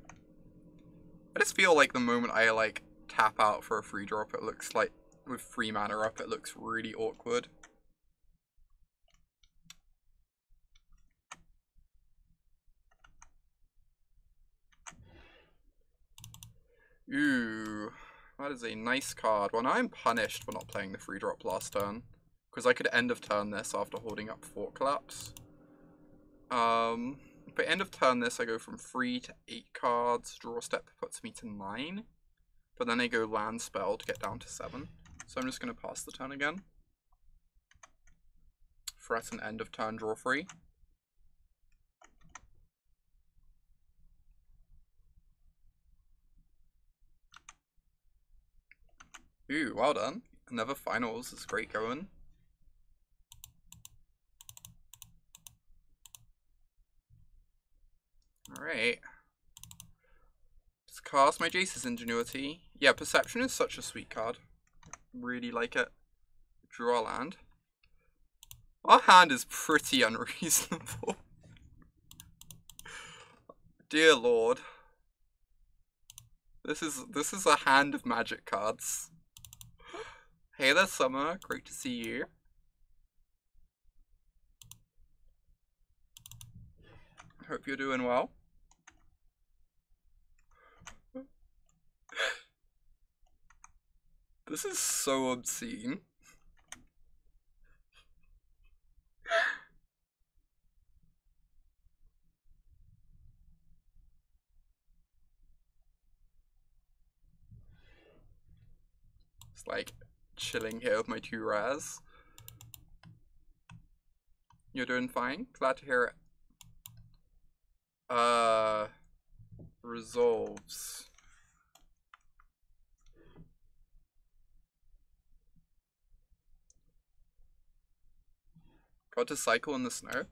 [SPEAKER 1] I just feel like the moment I like tap out for a free drop, it looks like with 3 mana up, it looks really awkward. Ooh, that is a nice card. Well, now I'm punished for not playing the free drop last turn, because I could end of turn this after holding up Fort Collapse. If I end of turn this, I go from 3 to 8 cards. Draw step puts me to 9, but then I go land spell to get down to 7. So I'm just going to pass the turn again. Threat an end of turn draw free. Ooh, well done. Another finals is great going. Alright. Just cast my Jace's Ingenuity. Yeah, Perception is such a sweet card. Really like it. Draw land. Our hand is pretty unreasonable. Dear Lord. This is a hand of magic cards. Hey there, Summer. Great to see you. Hope you're doing well. This is so obscene. It's like chilling here with my 2 rares. You're doing fine? Glad to hear it. Resolves. Got to cycle in the snow.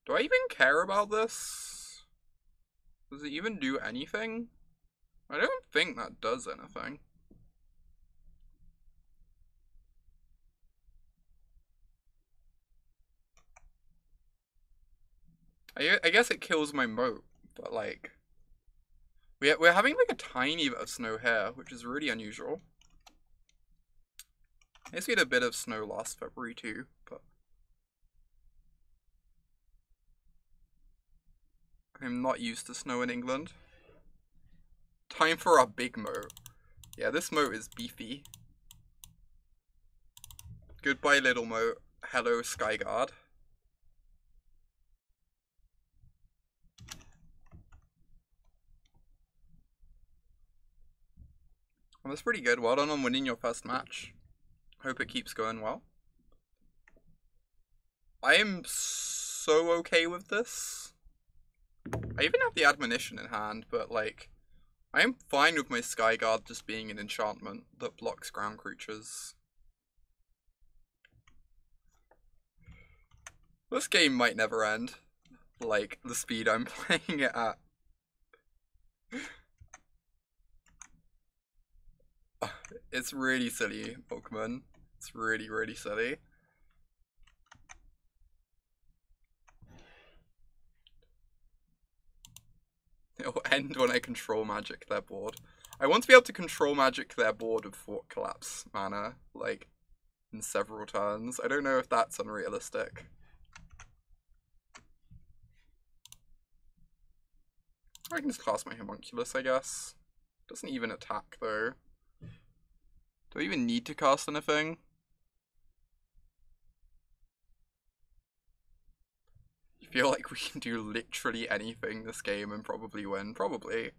[SPEAKER 1] Do I even care about this? Does it even do anything? I don't think that does anything. I guess it kills my moat, but like we're having like a tiny bit of snow here, which is really unusual. I guess we had a bit of snow last February too, but I'm not used to snow in England. Time for our big moat. Yeah, this moat is beefy. Goodbye, little moat. Hello, Skyguard. Well, that's pretty good. Well done on winning your first match. Hope it keeps going well. I am so okay with this. I even have the admonition in hand, but like, I am fine with my Skyguard just being an enchantment that blocks ground creatures. This game might never end, like the speed I'm playing it at. It's really silly, Pokemon. It's really, really silly. It'll end when I control magic their board. I want to be able to control magic their board with Fort Collapse mana, like, in several turns. I don't know if that's unrealistic. I can just cast my Homunculus, I guess. Doesn't even attack, though. Do I even need to cast anything? I feel like we can do literally anything this game and probably win. Probably.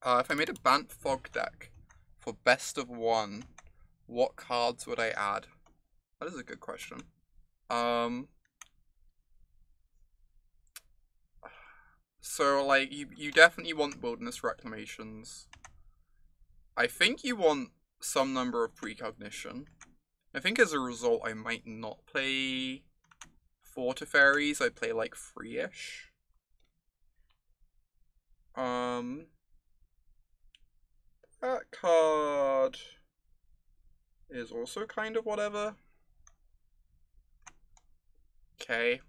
[SPEAKER 1] If I made a Bant Fog deck for best of one, what cards would I add? That is a good question. So, like, you definitely want Wilderness Reclamations. I think you want some number of Precognition. I think as a result, I might not play 4 Teferis. I'd play, like, 3-ish. That card is also kind of whatever. Okay.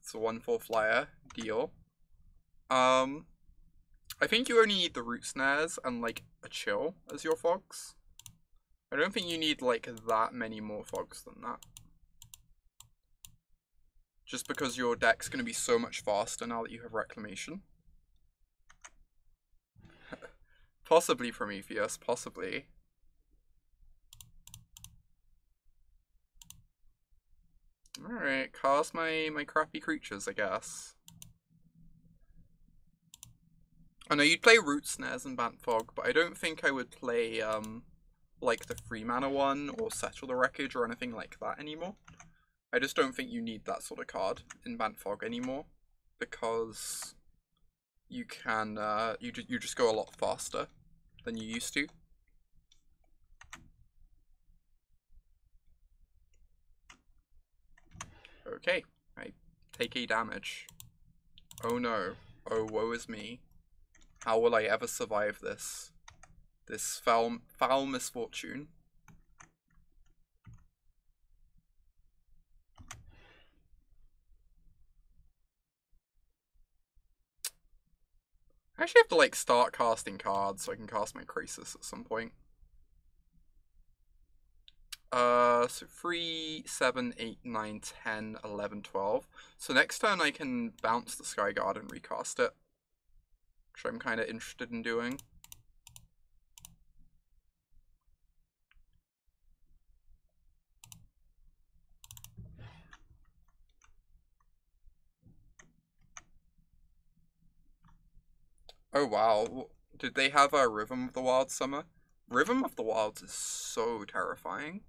[SPEAKER 1] It's a 1/4 flyer. Deal. I think you only need the Root Snares and, like, a Chill as your fogs. I don't think you need, like, that many more fogs than that. Just because your deck's going to be so much faster now that you have Reclamation. Possibly Prometheus, possibly. Alright, cast my crappy creatures, I guess. I know you'd play Root Snares and Bant Fog, but I don't think I would play, like the 3 mana one or Settle the Wreckage or anything like that anymore. I just don't think you need that sort of card in Bant Fog anymore, because you can, you just go a lot faster than you used to. Okay, I take a damage. Oh no. Oh, woe is me. How will I ever survive this? This foul misfortune. I actually have to, like, start casting cards so I can cast my Crisis at some point. So 3, 7, 8, 9, 10, 11, 12. So next turn I can bounce the Skyguard and recast it, which I'm kind of interested in doing. Oh wow, did they have a Rhythm of the Wild Summer? Rhythm of the Wilds is so terrifying.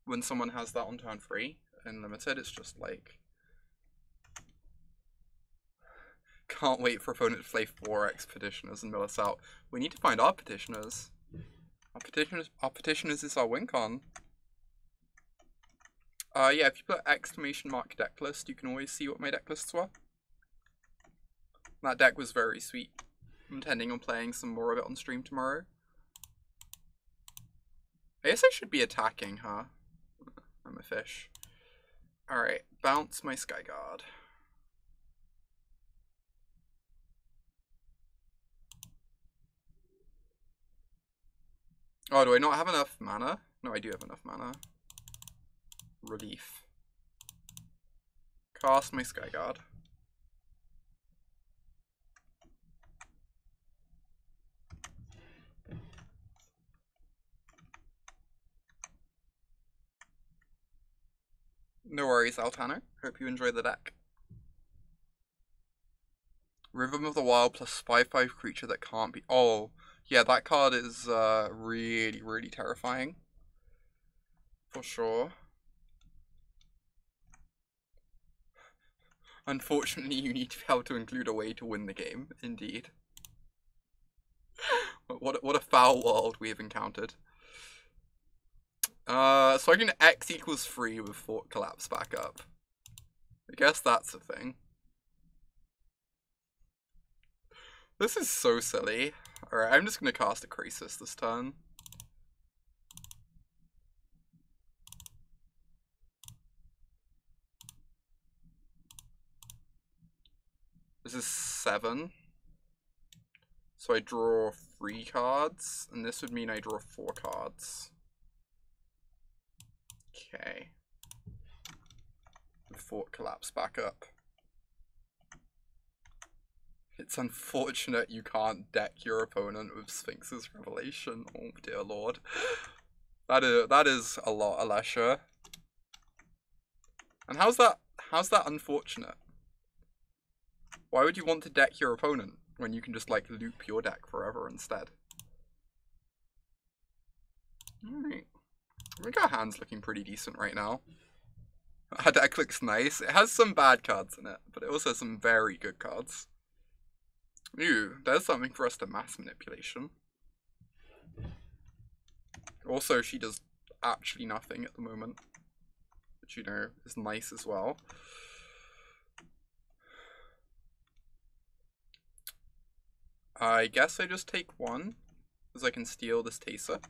[SPEAKER 1] When someone has that on turn 3 in Limited, it's just like... Can't wait for opponent to play 4x Petitioners and mill us out. We need to find our Petitioners. Our Petitioners is our win con. Yeah, if you put exclamation mark deck list, you can always see what my deck lists were. That deck was very sweet. I'm intending on playing some more of it on stream tomorrow. I guess I should be attacking, huh? I'm a fish. Alright, bounce my Skyguard. Oh, do I not have enough mana? No, I do have enough mana. Relief. Cast my Skyguard. No worries, Altano. Hope you enjoy the deck. Rhythm of the Wild plus 5/5 creature that can't be... Oh, yeah, that card is really, really terrifying. For sure. Unfortunately, you need to be able to include a way to win the game, indeed. What a foul world we have encountered. So I can X equals 3 with Fort Collapse back up. I guess that's a thing. This is so silly. Alright, I'm just gonna cast a Crisis this turn. This is 7. So I draw 3 cards, and this would mean I draw 4 cards. Okay. The Fort Collapse back up. It's unfortunate you can't deck your opponent with Sphinx's Revelation. Oh dear lord. That is a lot, Alesha. And how's that unfortunate? Why would you want to deck your opponent when you can just like loop your deck forever instead? Alright. I think our hand's looking pretty decent right now. Our deck looks nice. It has some bad cards in it, but it also has some very good cards. Ooh, there's something for us to mass manipulation. Also, she does actually nothing at the moment, which, you know, is nice as well. I guess I just take 1, because I can steal this Teysa.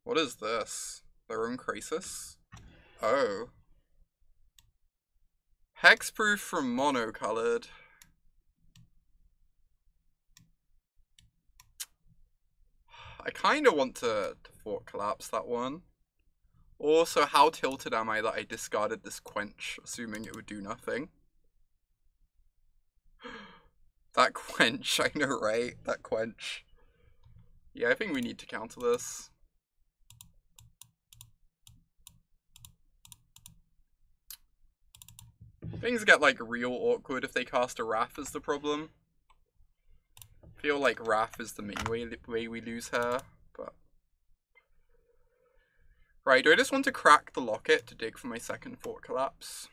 [SPEAKER 1] What is this? Their own Crisis? Oh. Hexproof from monocolored. I kind of want to Fort Collapse that one. Also, how tilted am I that I discarded this Quench, assuming it would do nothing? That Quench, I know, right? That Quench. Yeah, I think we need to counter this. Things get, like, real awkward if they cast a Wrath is the problem. I feel like Wrath is the main way we lose her, but... Right, do I just want to crack the Locket to dig for my second Fort Collapse?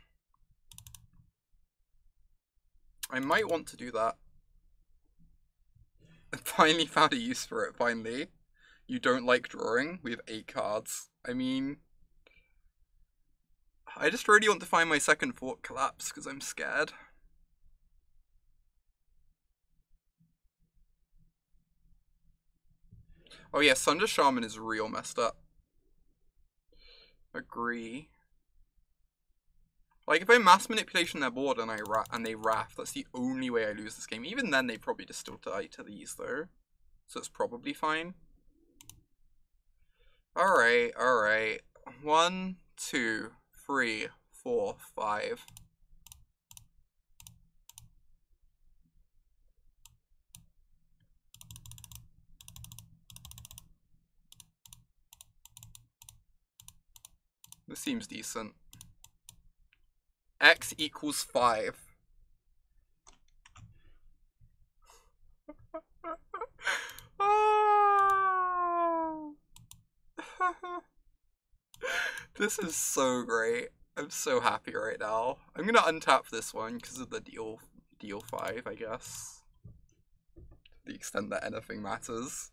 [SPEAKER 1] I might want to do that. I finally found a use for it, finally. You don't like drawing? We have 8 cards. I mean... I just really want to find my second Fort Collapse, because I'm scared. Oh yeah, Sunder Shaman is real messed up. Agree. Like, if I mass manipulation their board and they Wrath, that's the only way I lose this game. Even then, they probably just still die to these, though. So it's probably fine. Alright, alright. 1, 2, 3, 4, 5. This seems decent. X equals 5. Oh. This is so great. I'm so happy right now. I'm gonna untap this one because of the deal 5, I guess. To the extent that anything matters.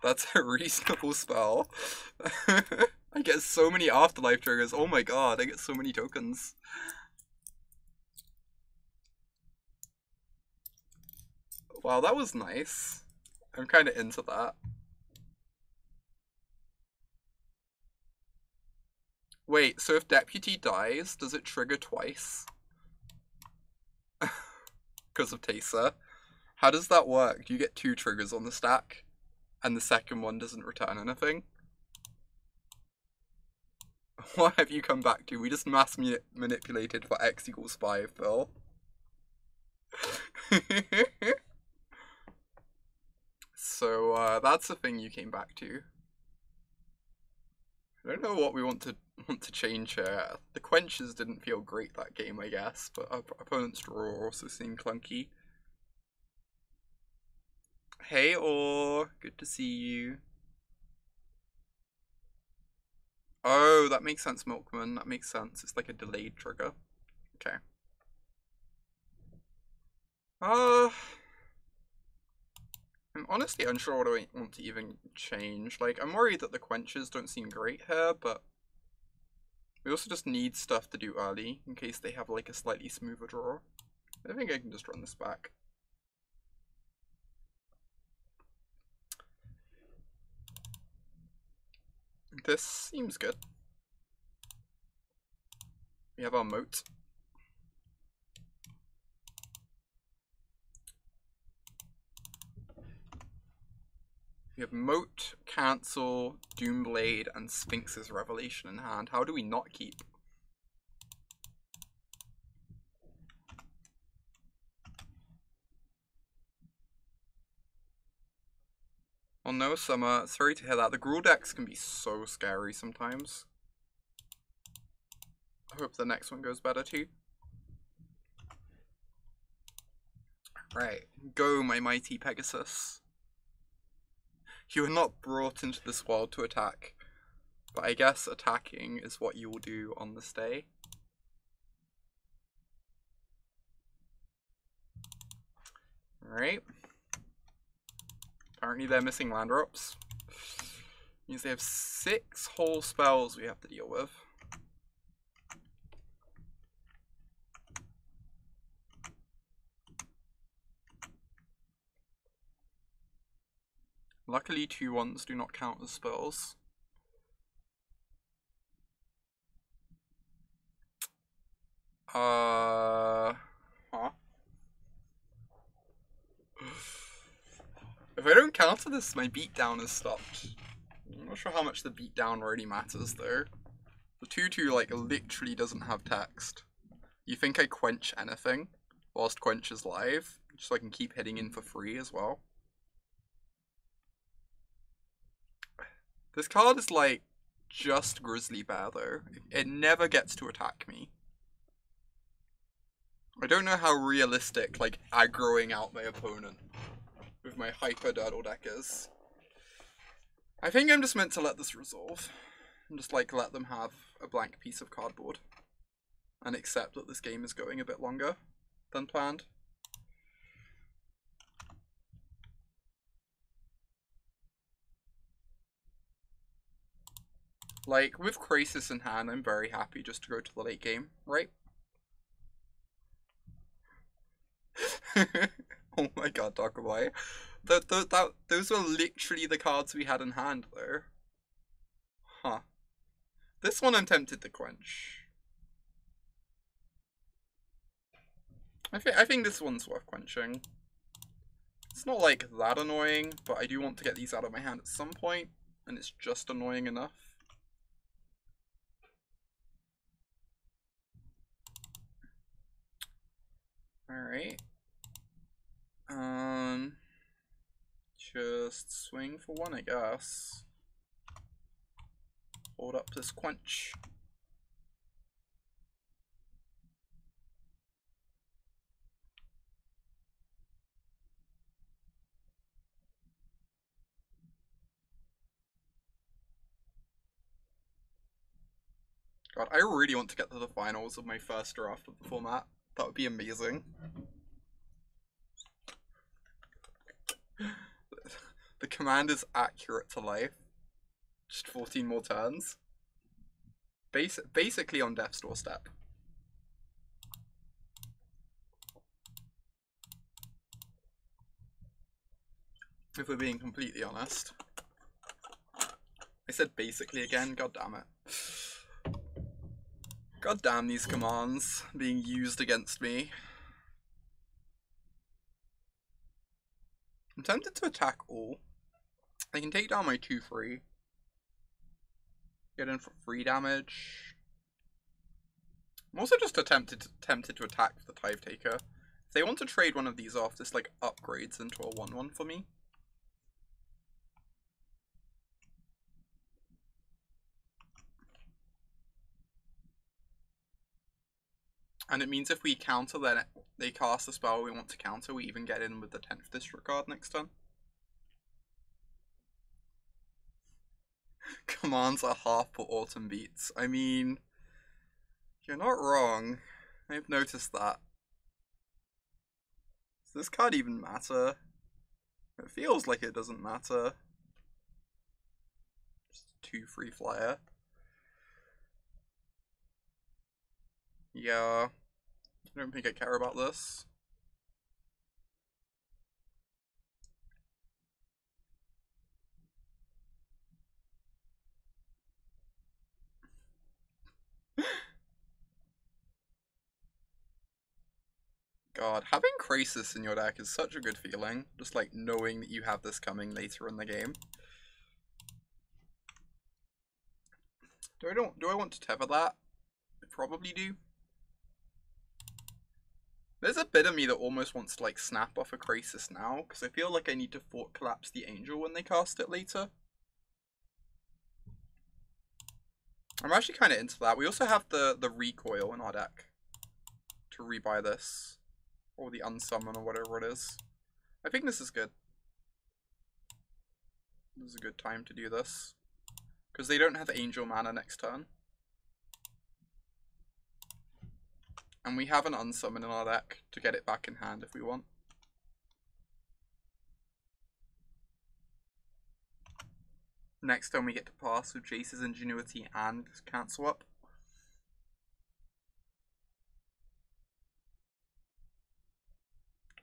[SPEAKER 1] That's a reasonable spell. I get so many afterlife triggers. Oh my god, I get so many tokens. Wow, that was nice. I'm kind of into that. Wait, so if Deputy dies, does it trigger twice? Because of Teysa. How does that work? Do you get 2 triggers on the stack? And the second one doesn't return anything? What have you come back to? We just mass manipulated for X equals 5, Phil. so that's the thing you came back to. I don't know what we want to change here. The quenches didn't feel great that game, I guess, but our opponent's draw also seemed clunky. Hey, Or, good to see you. Oh, that makes sense, Milkman. That makes sense. It's like a delayed trigger. Okay. I'm honestly unsure what I want to even change. Like, I'm worried that the quenches don't seem great here, but we also just need stuff to do early in case they have like a slightly smoother draw. I think I can just run this back. This seems good. We have our moat. We have Moat, Cancel, Doomblade, and Sphinx's Revelation in hand. How do we not keep? Oh no, Summer. Sorry to hear that. The Gruul decks can be so scary sometimes. I hope the next one goes better too. Right, go my mighty Pegasus. You were not brought into this world to attack, but I guess attacking is what you will do on this day. Alright. Apparently they're missing land drops. Means they have 6 whole spells we have to deal with. Luckily 2/1s do not count as spells. Huh? If I don't counter this, my beatdown is stopped. I'm not sure how much the beatdown really matters though. The 2/2 like literally doesn't have text. You think I quench anything whilst Quench is live, just so I can keep hitting in for free as well. This card is like just Grizzly Bear though. It never gets to attack me. I don't know how realistic like aggroing out my opponent with my hyper Durdle deck is. I think I'm just meant to let this resolve and just like let them have a blank piece of cardboard and accept that this game is going a bit longer than planned. Like, with Crisis in hand, I'm very happy just to go to the late game, right? Oh my god, Darkrai. Those were literally the cards we had in hand, though. Huh. This one I'm tempted to quench. I think this one's worth quenching. It's not like that annoying, but I do want to get these out of my hand at some point, and it's just annoying enough. Alright. Just swing for one, I guess. Hold up this quench. God, I really want to get to the finals of my first draft of the format. That would be amazing. The command is accurate to life. Just 14 more turns. Basically on death's doorstep. If we're being completely honest. I said basically again, god damn it. God damn these commands being used against me. I'm tempted to attack all. I can take down my 2/3. Get in for 3 damage. I'm also just tempted to attack the Tithe Taker. If they want to trade one of these off, this like upgrades into a 1/1 for me. And it means if we counter, then they cast a spell we want to counter, we even get in with the 10th district card next turn. Commands are half for Autumn Beats. I mean, you're not wrong. I've noticed that. Does this card even matter? It feels like it doesn't matter. Just 2/3 flyer. Yeah. I don't think I care about this. God, having Krasis in your deck is such a good feeling. Just like knowing that you have this coming later in the game. Do I want to tether that? I probably do. There's a bit of me that almost wants to like snap off a Krasis now, because I feel like I need to Fort Collapse the Angel when they cast it later. I'm actually kind of into that. We also have the recoil in our deck to rebuy this. Or the unsummon or whatever it is. I think this is good. This is a good time to do this. Because they don't have Angel mana next turn. And we have an unsummon in our deck to get it back in hand if we want. Next turn we get to pass with Jace's Ingenuity and cancel up.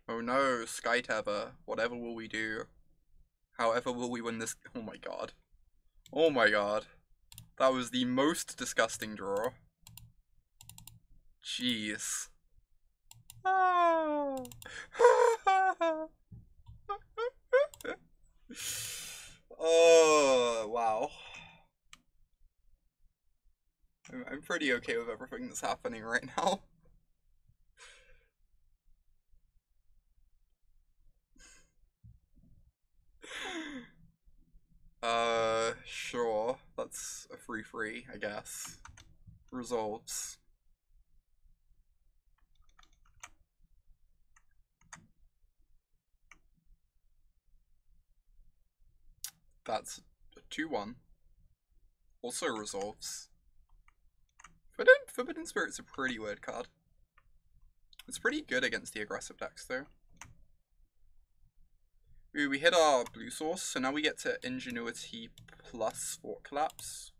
[SPEAKER 1] Oh no, Sky Tether. Whatever will we do? However will we win this? Oh my god. Oh my god. That was the most disgusting draw. Jeez. Oh, oh wow. I'm pretty okay with everything that's happening right now. Sure. That's a 3/3, I guess. Resolves. That's a 2/1. Also resolves. Forbidden Spirit's a pretty weird card. It's pretty good against the aggressive decks, though. Ooh, we hit our blue source, so now we get to Ingenuity plus Fort Collapse.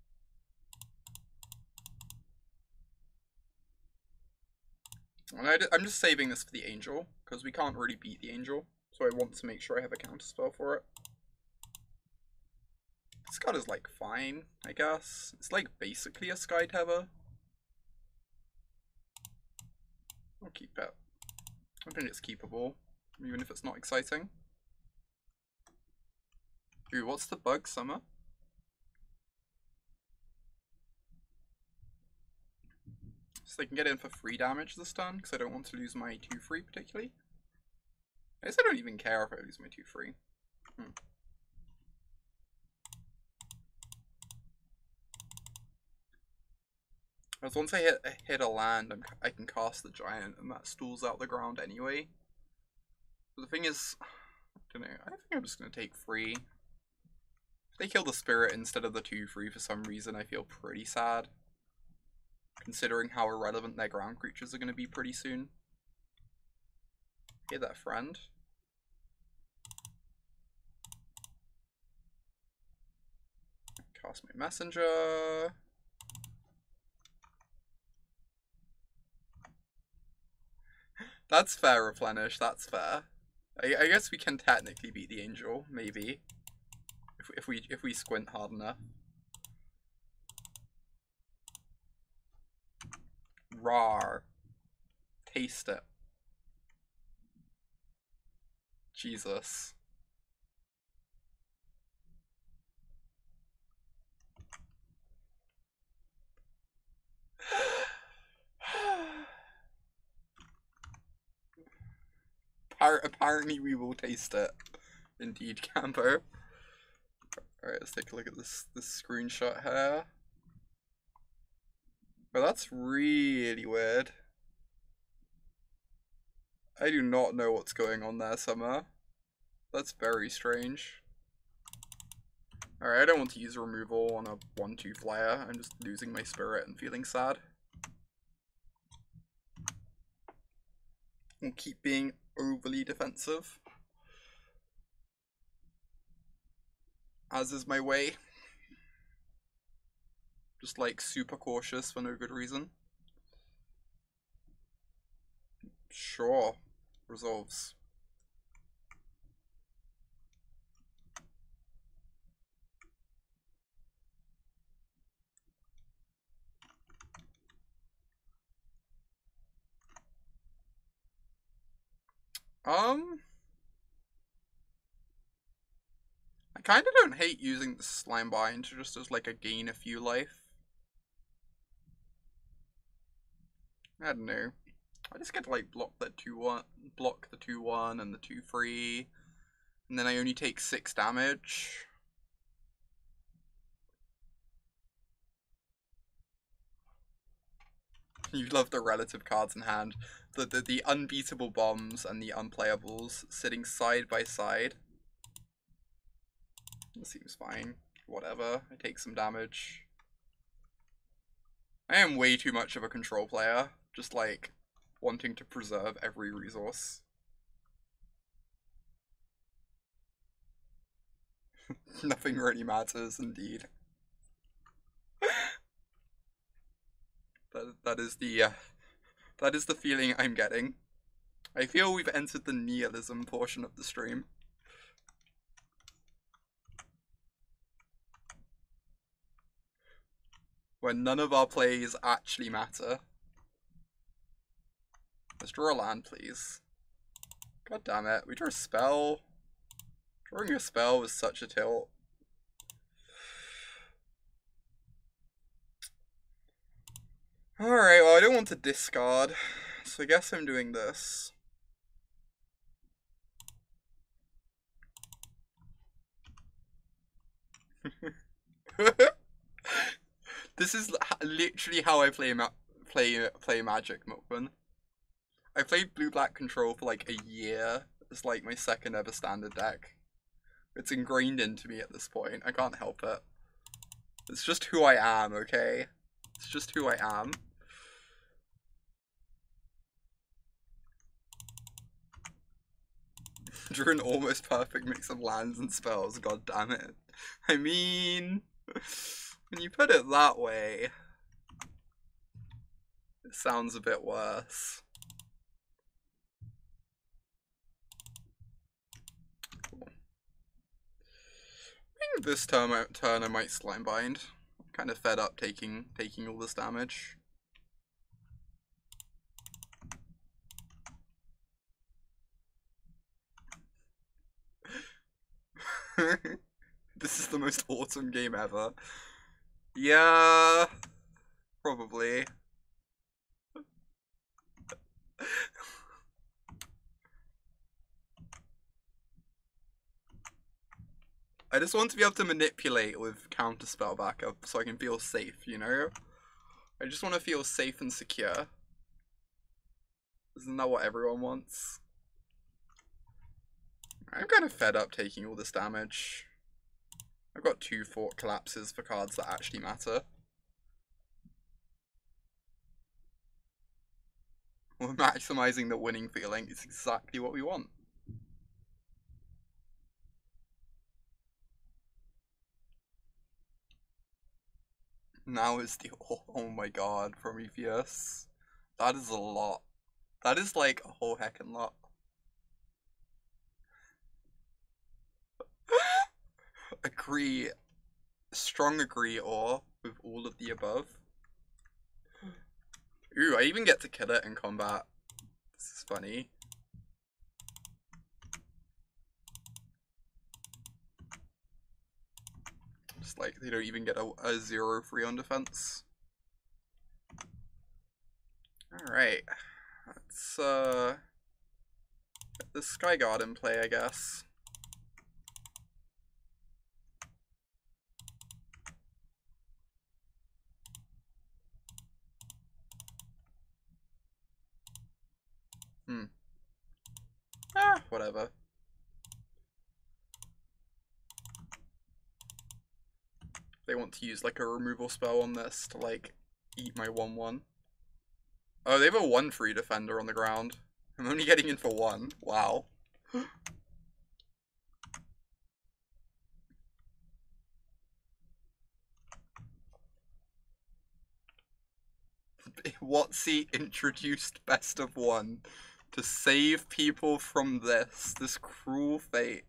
[SPEAKER 1] And I'm just saving this for the Angel, because we can't really beat the Angel, so I want to make sure I have a counterspell for it. This card is, like, fine, I guess. It's, like, basically a Sky Tether. I'll keep it. I think it's keepable, even if it's not exciting. Ooh, what's the bug, Summer? So they can get in for 3 damage this turn, because I don't want to lose my 2/3 particularly. I guess I don't even care if I lose my 2/3. As once I hit a land, I can cast the giant, and that stalls out the ground anyway. But the thing is, I don't know, I think I'm just going to take 3. If they kill the spirit instead of the 2/3 for some reason, I feel pretty sad. Considering how irrelevant their ground creatures are going to be pretty soon. Hear that, friend? Cast my messenger. That's fair, Replenish, that's fair. I guess we can technically beat the Angel, maybe. If we squint hard enough. Rawr. Taste it. Jesus. Apparently we will taste it. Indeed, Campo. Alright, let's take a look at this screenshot here. Well, that's really weird. I do not know what's going on there, Summer. That's very strange. Alright, I don't want to use removal on a 1/2 flyer. I'm just losing my spirit and feeling sad. I'll keep being overly defensive, as is my way. Just like super cautious for no good reason. Sure. Resolves. I kind of don't hate using the slime bind just as like a gain a few life. I don't know. I just get to like block the 2/1 and the 2/3, and then I only take 6 damage. You love the relative cards in hand. The unbeatable bombs and the unplayables sitting side by side. That seems fine. Whatever. I take some damage. I am way too much of a control player. Just like wanting to preserve every resource. Nothing really matters, indeed. That is the feeling I'm getting. I feel we've entered the nihilism portion of the stream. When none of our plays actually matter. Let's draw a land, please. God damn it, we drew a spell. Drawing a spell was such a tilt. Alright, well I don't want to discard, so I guess I'm doing this. This is literally how I play Magic, Milkman. I played blue-black control for like a year. It's like my second ever standard deck. It's ingrained into me at this point. I can't help it. It's just who I am, okay? It's just who I am. Drew an almost perfect mix of lands and spells, god damn it. I mean, when you put it that way, it sounds a bit worse. Cool. I think this turn I might slime bind. I'm kind of fed up taking all this damage. This is the most awesome game ever. Yeah, probably. I just want to be able to manipulate with counterspell backup so I can feel safe, you know? I just want to feel safe and secure. Isn't that what everyone wants? I'm kind of fed up taking all this damage. I've got 2 fort collapses for cards that actually matter. We're maximizing the winning feeling. It's exactly what we want. Now is the oh my god, Prometheus. That is a lot. That is like a whole heckin' lot. Agree. Strong agree or with all of the above. Ooh, I even get to kill it in combat. This is funny. Just like they don't even get a 0/3 on defense. Alright. Let's get the Sky God in play, I guess. whatever. They want to use like a removal spell on this to like eat my 1/1. Oh, they have a 1/3 defender on the ground. I'm only getting in for 1. Wow. Watsy introduced best of 1 to save people from this cruel fate.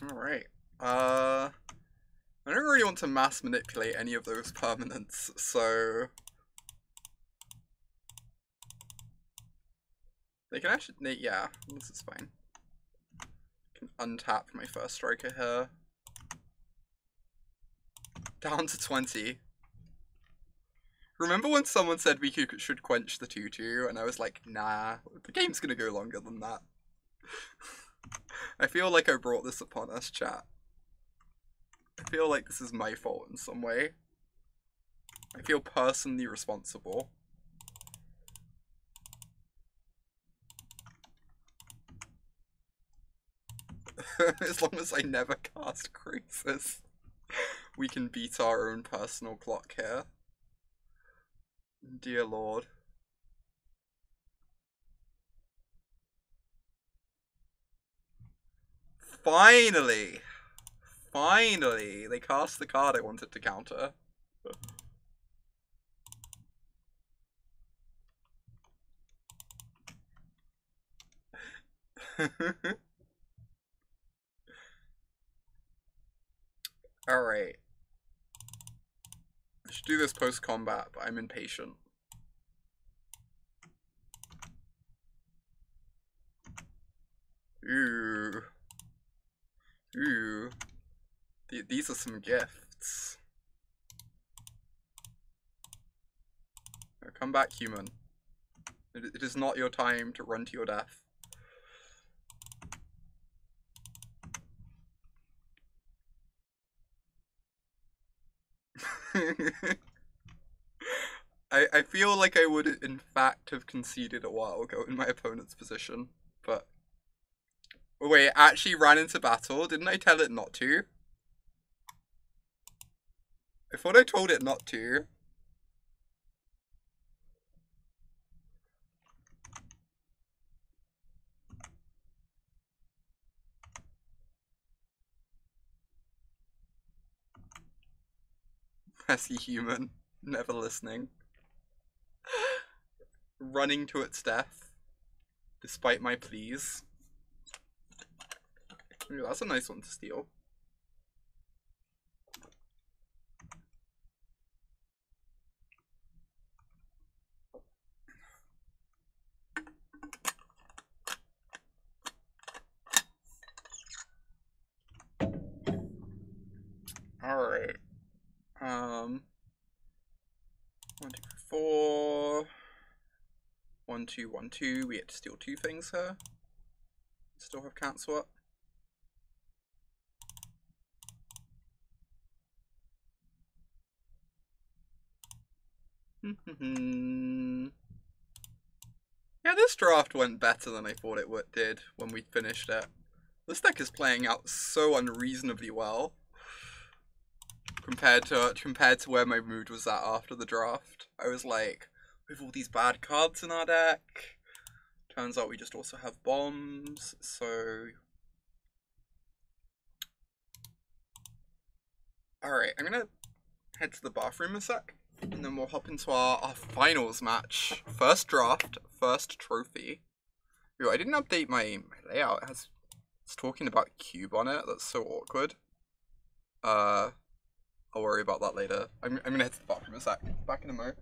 [SPEAKER 1] Alright. I don't really want to mass manipulate any of those permanents, so they can actually, yeah, this is fine. I can untap my first striker here. Down to 20. Remember when someone said we should quench the 2/2, and I was like, nah, the game's gonna go longer than that. I feel like I brought this upon us, chat. I feel like this is my fault in some way. I feel personally responsible. As long as I never cast Crisis, we can beat our own personal clock here. Dear Lord. Finally! Finally! They cast the card I wanted to counter. Alright. I should do this post-combat, but I'm impatient. Ooh. Ooh. These are some gifts. Now come back, human. It is not your time to run to your death. I feel like I would in fact have conceded a while ago in my opponent's position, but wait, it actually ran into battle? Didn't I tell it not to? I thought I told it not to. Messy human, never listening. Running to its death, despite my pleas. Ooh, that's a nice one to steal. Alright. 1, 2, 4. 1, 2, 1, 2. We had to steal 2 things here. Still have cancel up. Yeah, this draft went better than I thought it did when we finished it. This deck is playing out so unreasonably well compared to where my mood was at after the draft. I was like, we have all these bad cards in our deck. Turns out we just also have bombs, so... Alright, I'm gonna head to the bathroom a sec, and then we'll hop into our finals match. First draft, first trophy. Yo, I didn't update my layout. It's talking about cube on it. That's so awkward. I'll worry about that later. I'm gonna head to the bathroom a sec. Back in a mo.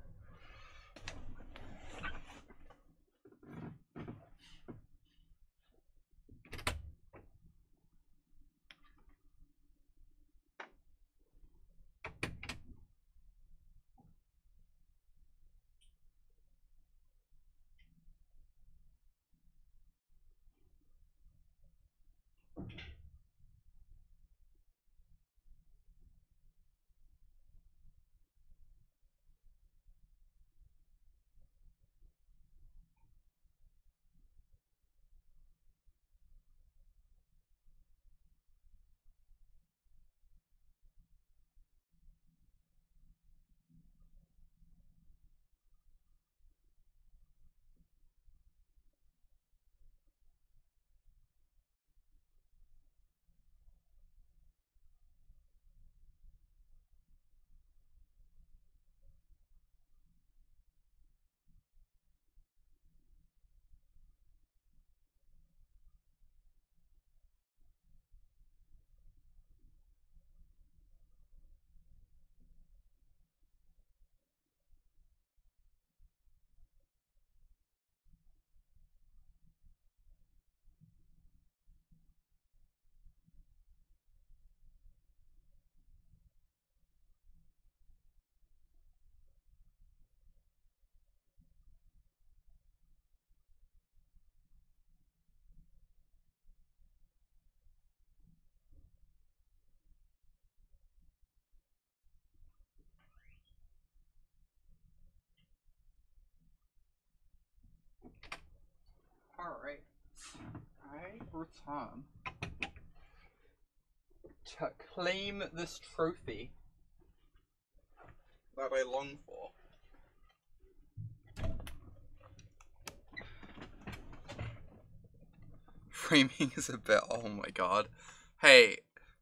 [SPEAKER 1] I return to claim this trophy that I long for. Framing is a bit, oh my god. Hey,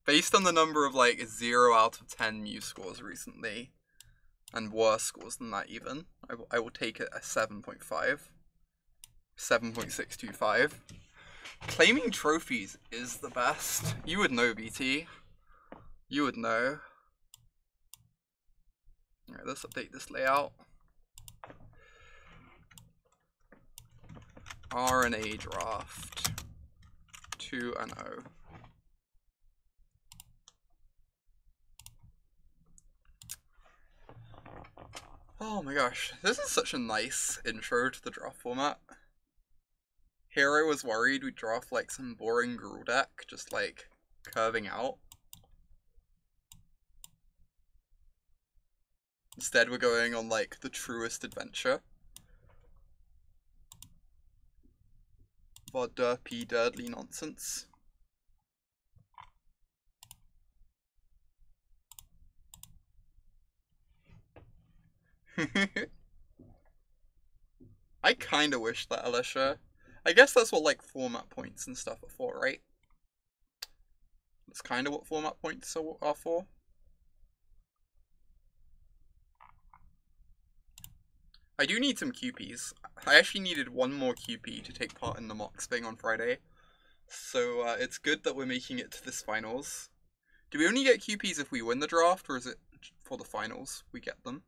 [SPEAKER 1] based on the number of like 0 out of 10 Muse scores recently, and worse scores than that even, I will take it a 7.5. 7.625. Claiming trophies is the best. You would know, BT. You would know. Alright, let's update this layout. RNA draft 2-0. Oh my gosh, this is such a nice intro to the draft format. Here I was worried we'd draft like some boring gruel deck, just like curving out. Instead we're going on like the truest adventure. For derpy, dirtly nonsense. I kinda wish that, Alicia. I guess that's what like format points and stuff are for, right? That's kinda what format points are for. I do need some QPs. I actually needed one more QP to take part in the Mox thing on Friday. So it's good that we're making it to this finals. Do we only get QPs if we win the draft, or is it for the finals we get them?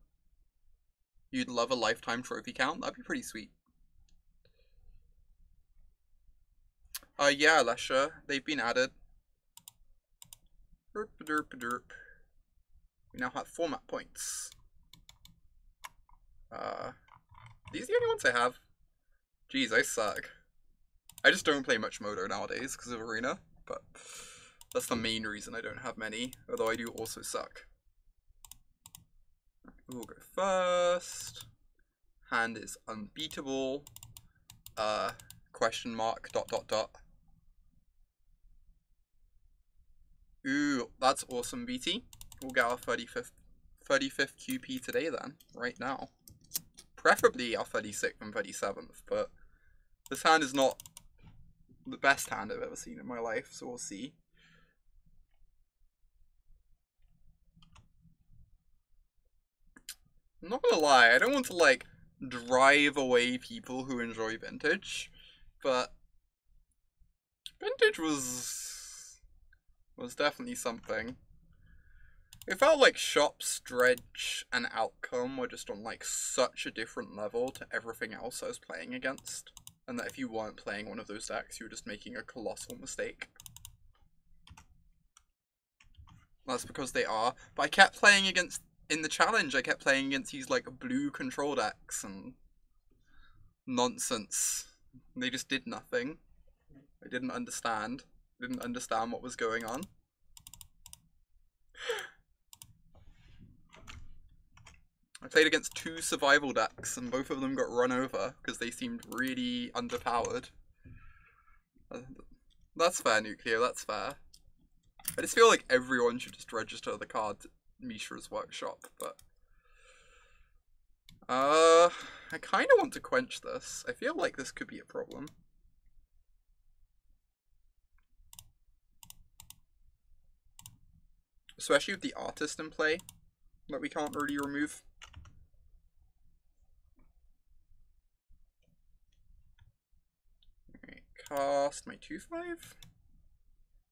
[SPEAKER 1] You'd love a lifetime trophy count? That'd be pretty sweet. Yeah, Lesha, they've been added. Derp derp derp. We now have format points. These are the only ones I have. Jeez, I suck. I just don't play much Moto nowadays because of Arena, but that's the main reason I don't have many, although I do also suck. We'll go first. Hand is unbeatable. Question mark, dot dot dot. Ooh, that's awesome, BT. We'll get our 35th QP today then, right now. Preferably our 36th and 37th, but this hand is not the best hand I've ever seen in my life, so we'll see. I'm not gonna lie, I don't want to like drive away people who enjoy Vintage, but Vintage was definitely something. It felt like Shops, Dredge, and Outcome were just on like such a different level to everything else I was playing against, and that if you weren't playing one of those decks, you were just making a colossal mistake. That's because they are, but I kept playing against, in the challenge, I kept playing against these like blue control decks and nonsense. They just did nothing. I didn't understand. Didn't understand what was going on. I played against 2 survival decks and both of them got run over because they seemed really underpowered. That's fair, Nuclear, that's fair. I just feel like everyone should just register the card to Mishra's workshop, but I kind of want to quench this. I feel like this could be a problem. Especially with the artist in play that we can't really remove. Alright, cast my 2/5.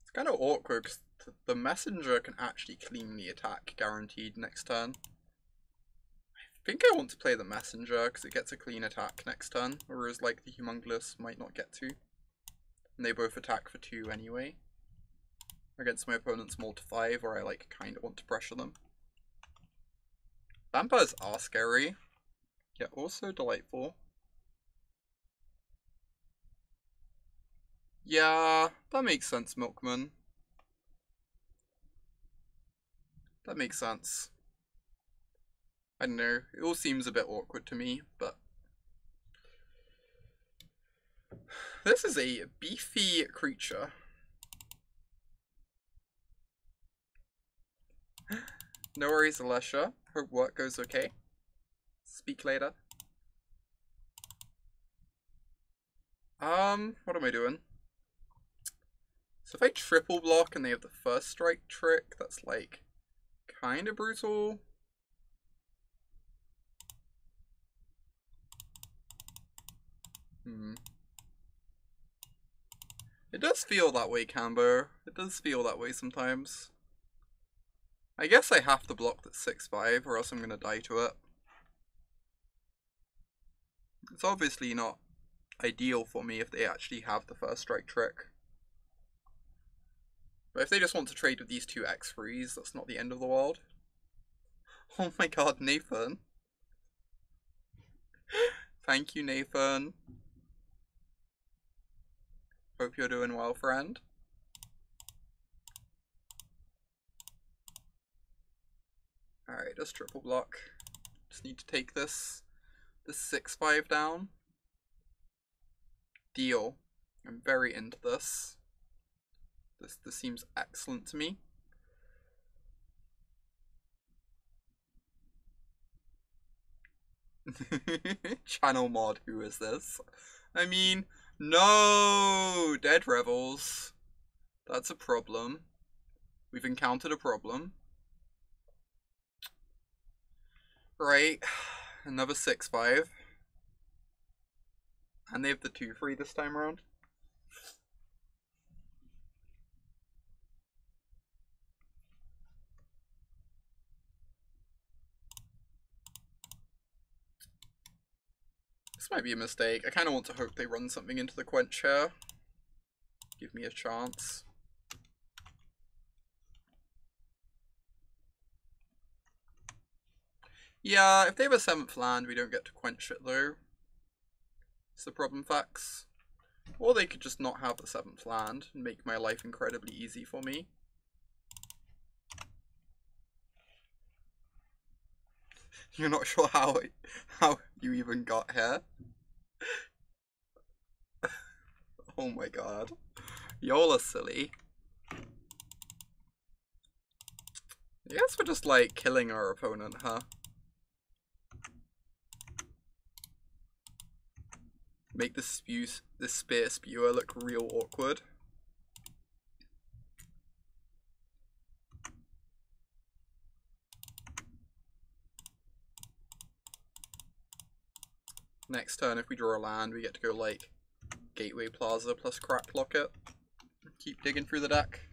[SPEAKER 1] It's kind of awkward because the messenger can actually clean the attack guaranteed next turn. I think I want to play the messenger because it gets a clean attack next turn, whereas like the Humongous might not get to. And they both attack for 2 anyway. Against my opponent's Maul to 5, where I like kind of want to pressure them. Vampires are scary, yet also delightful. Yeah, that makes sense, Milkman. That makes sense. I don't know, it all seems a bit awkward to me, but This is a beefy creature. No worries, Alessia. Hope work goes okay. Speak later. What am I doing? So if I triple block and they have the first strike trick, that's like kind of brutal. It does feel that way, Cambo. It does feel that way sometimes. I guess I have to block that 6/5 or else I'm gonna die to it. It's obviously not ideal for me if they actually have the first strike trick. But if they just want to trade with these two X3s, that's not the end of the world. Oh my god, Nathan. Thank you, Nathan. Hope you're doing well, friend. Alright, just triple block. Just need to take this 6/5 down. Deal. I'm very into this. This seems excellent to me. Channel mod, who is this? I mean, no! Dead Rebels. That's a problem. We've encountered a problem. Right. Another 6/5. And they have the 2/3 this time around. This might be a mistake. I kind of want to hope they run something into the Quench here. Give me a chance. Yeah, if they have a 7th land, we don't get to Quench it though. It's the problem, facts. Or they could just not have the 7th land and make my life incredibly easy for me. You're not sure how you even got here? Oh my god. Y'all are silly. I guess we're just like killing our opponent, huh? Make this spear spewer look real awkward. Next turn, if we draw a land, we get to go like Gateway Plaza plus Crack Locket. Keep digging through the deck.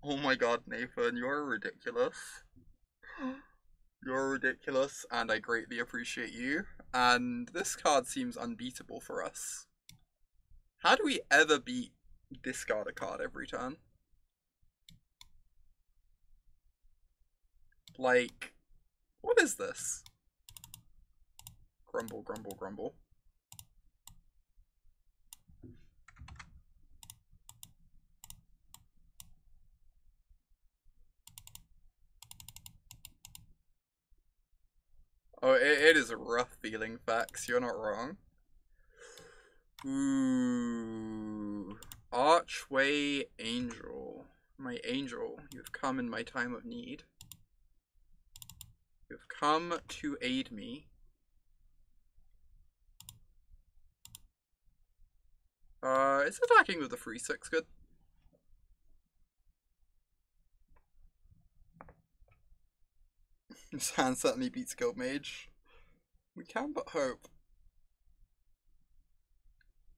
[SPEAKER 1] Oh my god, Nathan, you're ridiculous. You're ridiculous, and I greatly appreciate you. And this card seems unbeatable for us. How do we ever beat discard a card every turn? Like, what is this? Grumble, grumble, grumble. Oh, it is a rough feeling, Fax. You're not wrong. Ooh. Archway Angel. My angel, you've come in my time of need. You've come to aid me. Is attacking with the 3/6 good? This hand certainly beats Guild Mage. We can but hope.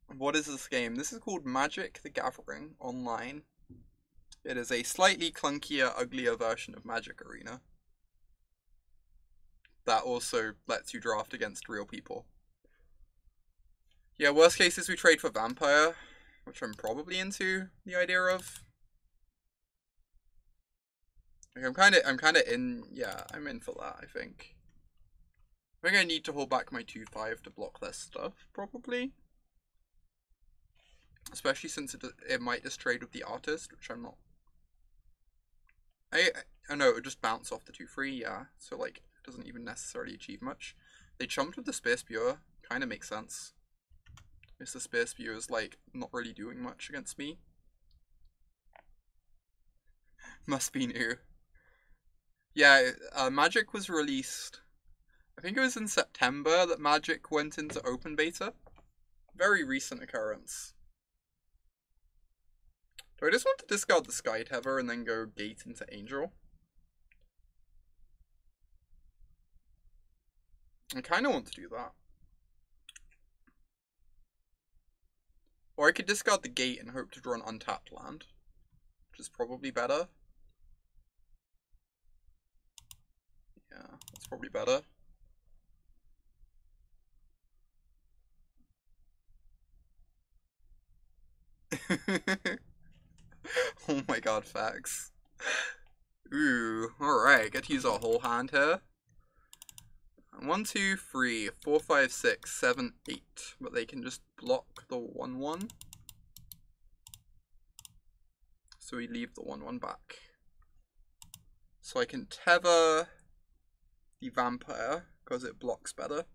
[SPEAKER 1] What is this game? This is called Magic the Gathering Online. It is a slightly clunkier, uglier version of Magic Arena. That also lets you draft against real people. Yeah, worst case is we trade for Vampire, which I'm probably into the idea of. Like, I'm kinda in, yeah, I'm in for that, I think. I think I need to hold back my 2/5 to block their stuff, probably. Especially since it might just trade with the Artist, which I'm not. I know, it would just bounce off the 2/3, yeah. So, like, it doesn't even necessarily achieve much. They chumped with the Spear Spewer. Kind of makes sense. Mr. Spear Spew is like not really doing much against me. Must be new. Yeah, Magic was released. I think it was in September that Magic went into open beta. Very recent occurrence. Do I just want to discard the Sky Tether and then go Gate into Angel? I kind of want to do that. Or I could discard the Gate and hope to draw an untapped land, which is probably better. Yeah, that's probably better. Oh my god, facts. Ooh, alright, get to use our whole hand here. 1, 2, 3, 4, 5, 6, 7, 8. But they can just block the 1/1. So we leave the 1/1 back. So I can tether the Vampire because it blocks better.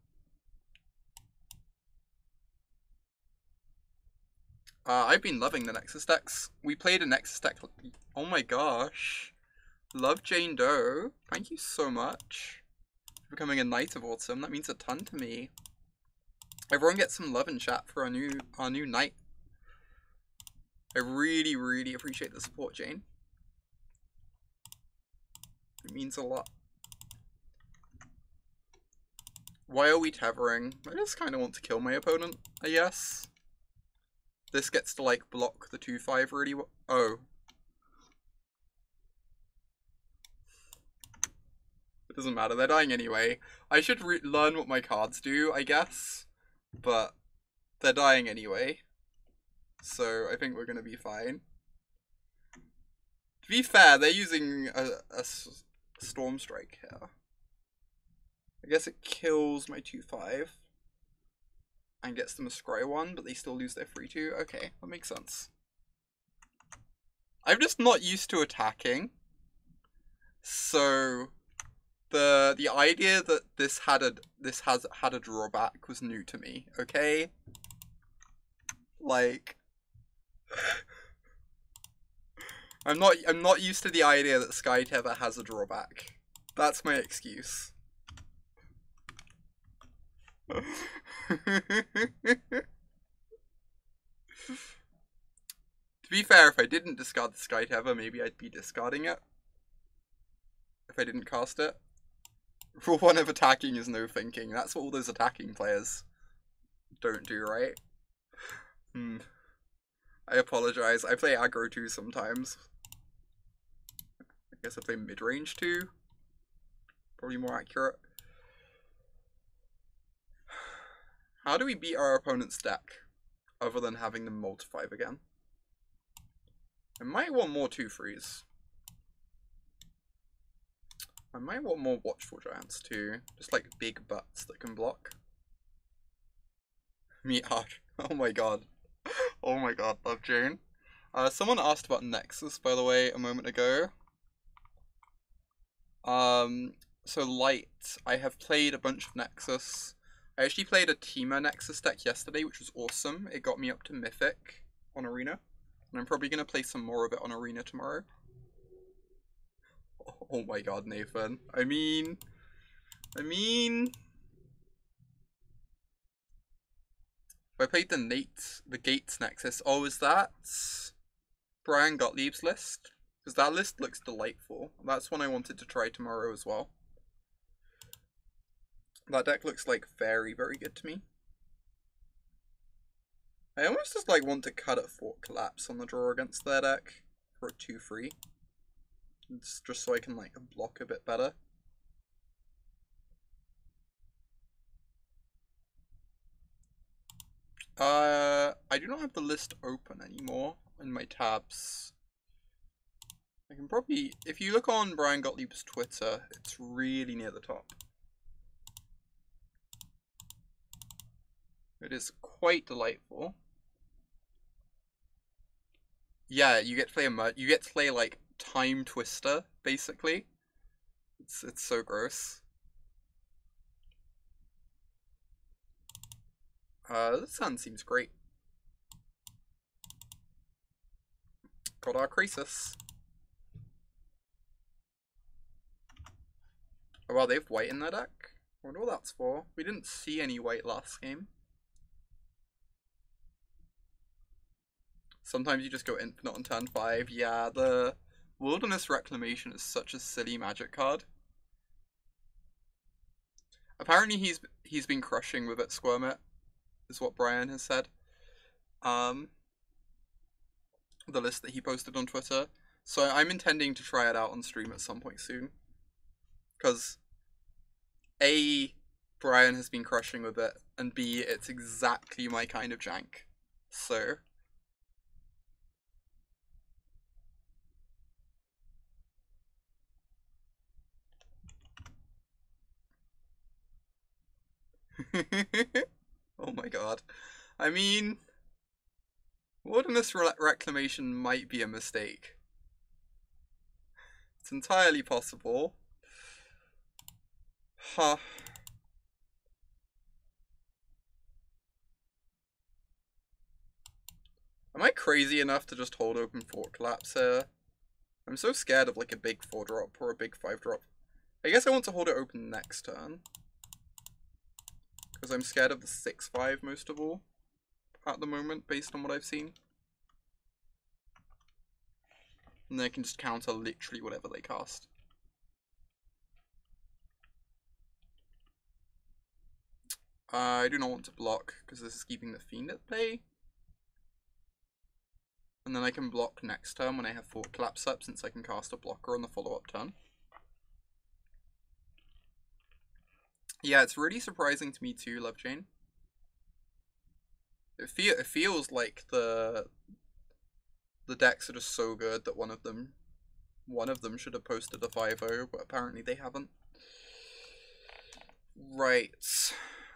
[SPEAKER 1] I've been loving the Nexus decks. We played a Nexus deck. Oh my gosh. Love Jane Doe. Thank you so much for becoming a Knight of Autumn. That means a ton to me. Everyone get some love in chat for our new Knight. I really, really appreciate the support, Jane. It means a lot. Why are we tethering? I just kind of want to kill my opponent, I guess. This gets to, like, block the 2/5 really well. Oh. It doesn't matter, they're dying anyway. I should learn what my cards do, I guess. But they're dying anyway. So I think we're gonna be fine. To be fair, they're using a Storm Strike here. I guess it kills my 2/5. And gets them a Scry 1, but they still lose their 3/2. Okay, that makes sense. I'm just not used to attacking. So the idea that this had a drawback was new to me, okay? Like I'm not used to the idea that Sky Tether has a drawback. That's my excuse. To be fair, if I didn't discard the Sky Tether, maybe I'd be discarding it. If I didn't cast it. Rule 1 of attacking is no thinking. That's what all those attacking players don't do, right? I apologize. I play aggro too sometimes. I guess I play mid-range too. Probably more accurate. How do we beat our opponent's deck, other than having them multiply again? I might want more 2/3s. I might want more Watchful Giants too. Just like big butts that can block. Meat hard. Oh my god. Oh my god, love Jane. Someone asked about Nexus, by the way, a moment ago. So Light, I have played a bunch of Nexus. I actually played a Teamer Nexus deck yesterday, which was awesome. It got me up to Mythic on Arena. And I'm probably going to play some more of it on Arena tomorrow. Oh my god, Nathan. I mean... If I played the Gates Nexus, oh, is that Brian Gottlieb's list? Because that list looks delightful. That's one I wanted to try tomorrow as well. That deck looks like very, very good to me. I almost just like want to cut at Fort Collapse on the draw against their deck for a 2/3. It's just so I can like block a bit better. I do not have the list open anymore in my tabs. I can probably, if you look on Brian Gottlieb's Twitter, it's really near the top. It is quite delightful. Yeah, you get to play you get to play like Time Twister, basically. It's so gross. This sound seems great. Got our Crisis. Oh wow, they have white in their deck? I wonder what that's for. We didn't see any white last game. Sometimes you just go infinite on turn 5. Yeah, the Wilderness Reclamation is such a silly Magic card. Apparently he's been crushing with it, Squirmit, is what Brian has said. The list that he posted on Twitter. So I'm intending to try it out on stream at some point soon. Because A, Brian has been crushing with it, and B, it's exactly my kind of jank. So oh my god. I mean, Wilderness Reclamation might be a mistake. It's entirely possible. Huh. Am I crazy enough to just hold open Fort Collapse here? I'm so scared of like a big 4-drop or a big 5-drop. I guess I want to hold it open next turn. Because I'm scared of the 6-5 most of all. At the moment, based on what I've seen. And then I can just counter literally whatever they cast. I do not want to block, because this is keeping the Fiend at bay. And then I can block next turn when I have Fort Collapse up, since I can cast a blocker on the follow-up turn. Yeah, it's really surprising to me too, Love Jane. It feels like the decks are just so good that one of them should have posted a 5-0, but apparently they haven't. Right.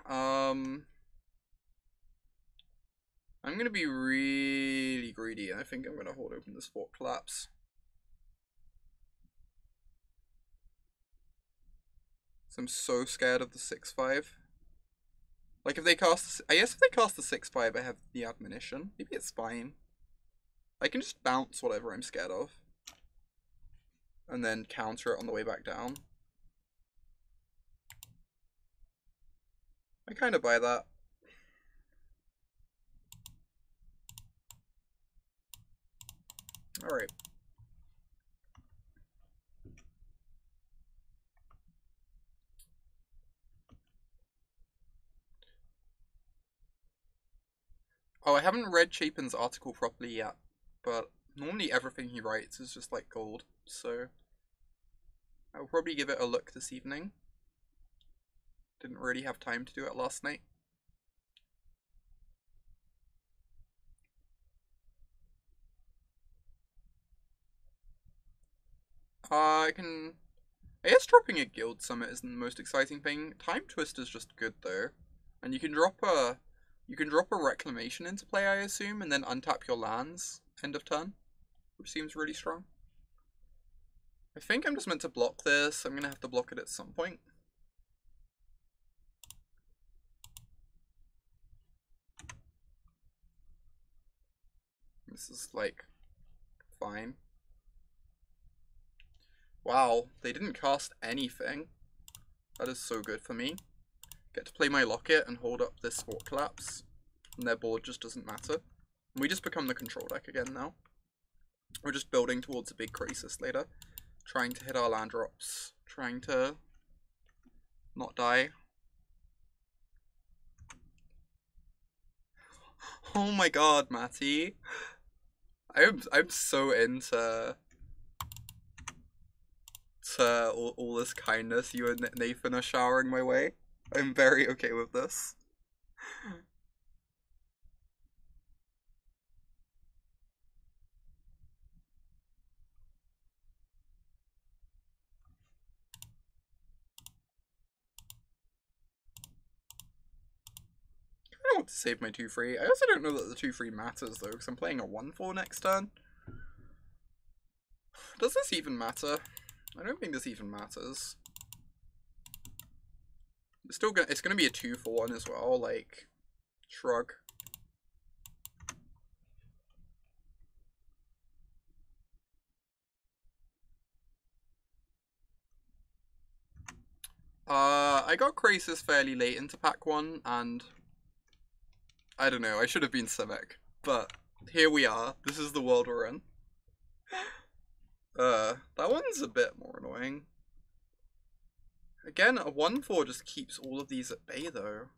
[SPEAKER 1] I'm gonna be really greedy, and I think I'm gonna hold open this Fort Collapse. So I'm so scared of the 6-5. Like if they cast, I guess if they cast the 6-5, I have the Admonition. Maybe it's fine. I can just bounce whatever I'm scared of. And then counter it on the way back down. I kind of buy that. Alright. Oh, I haven't read Chapin's article properly yet, but normally everything he writes is just like gold, so I'll probably give it a look this evening. Didn't really have time to do it last night. I guess dropping a Guild Summit isn't the most exciting thing. Time Twist is just good though, and you can drop a Reclamation into play, I assume, and then untap your lands end of turn, which seems really strong. I think I'm just meant to block this. I'm gonna have to block it at some point. This is like fine. Wow, they didn't cast anything. That is so good for me. Get to play my Locket and hold up this Fort Collapse, and their board just doesn't matter. We just become the control deck again now. We're just building towards a big Crisis later. Trying to hit our land drops. Trying to not die. Oh my god, Matty. I'm so into all this kindness you and Nathan are showering my way. I'm very okay with this. I want to save my 2-3. I also don't know that the 2-3 matters though, because I'm playing a 1-4 next turn. Does this even matter? I don't think this even matters. It's gonna be a 2-for-1 as well, like, Shrug. I got Crisis fairly late into pack 1, and I don't know, I should have been Simic, but here we are. This is the world we're in. That one's a bit more annoying. Again, a 1/4 just keeps all of these at bay, though.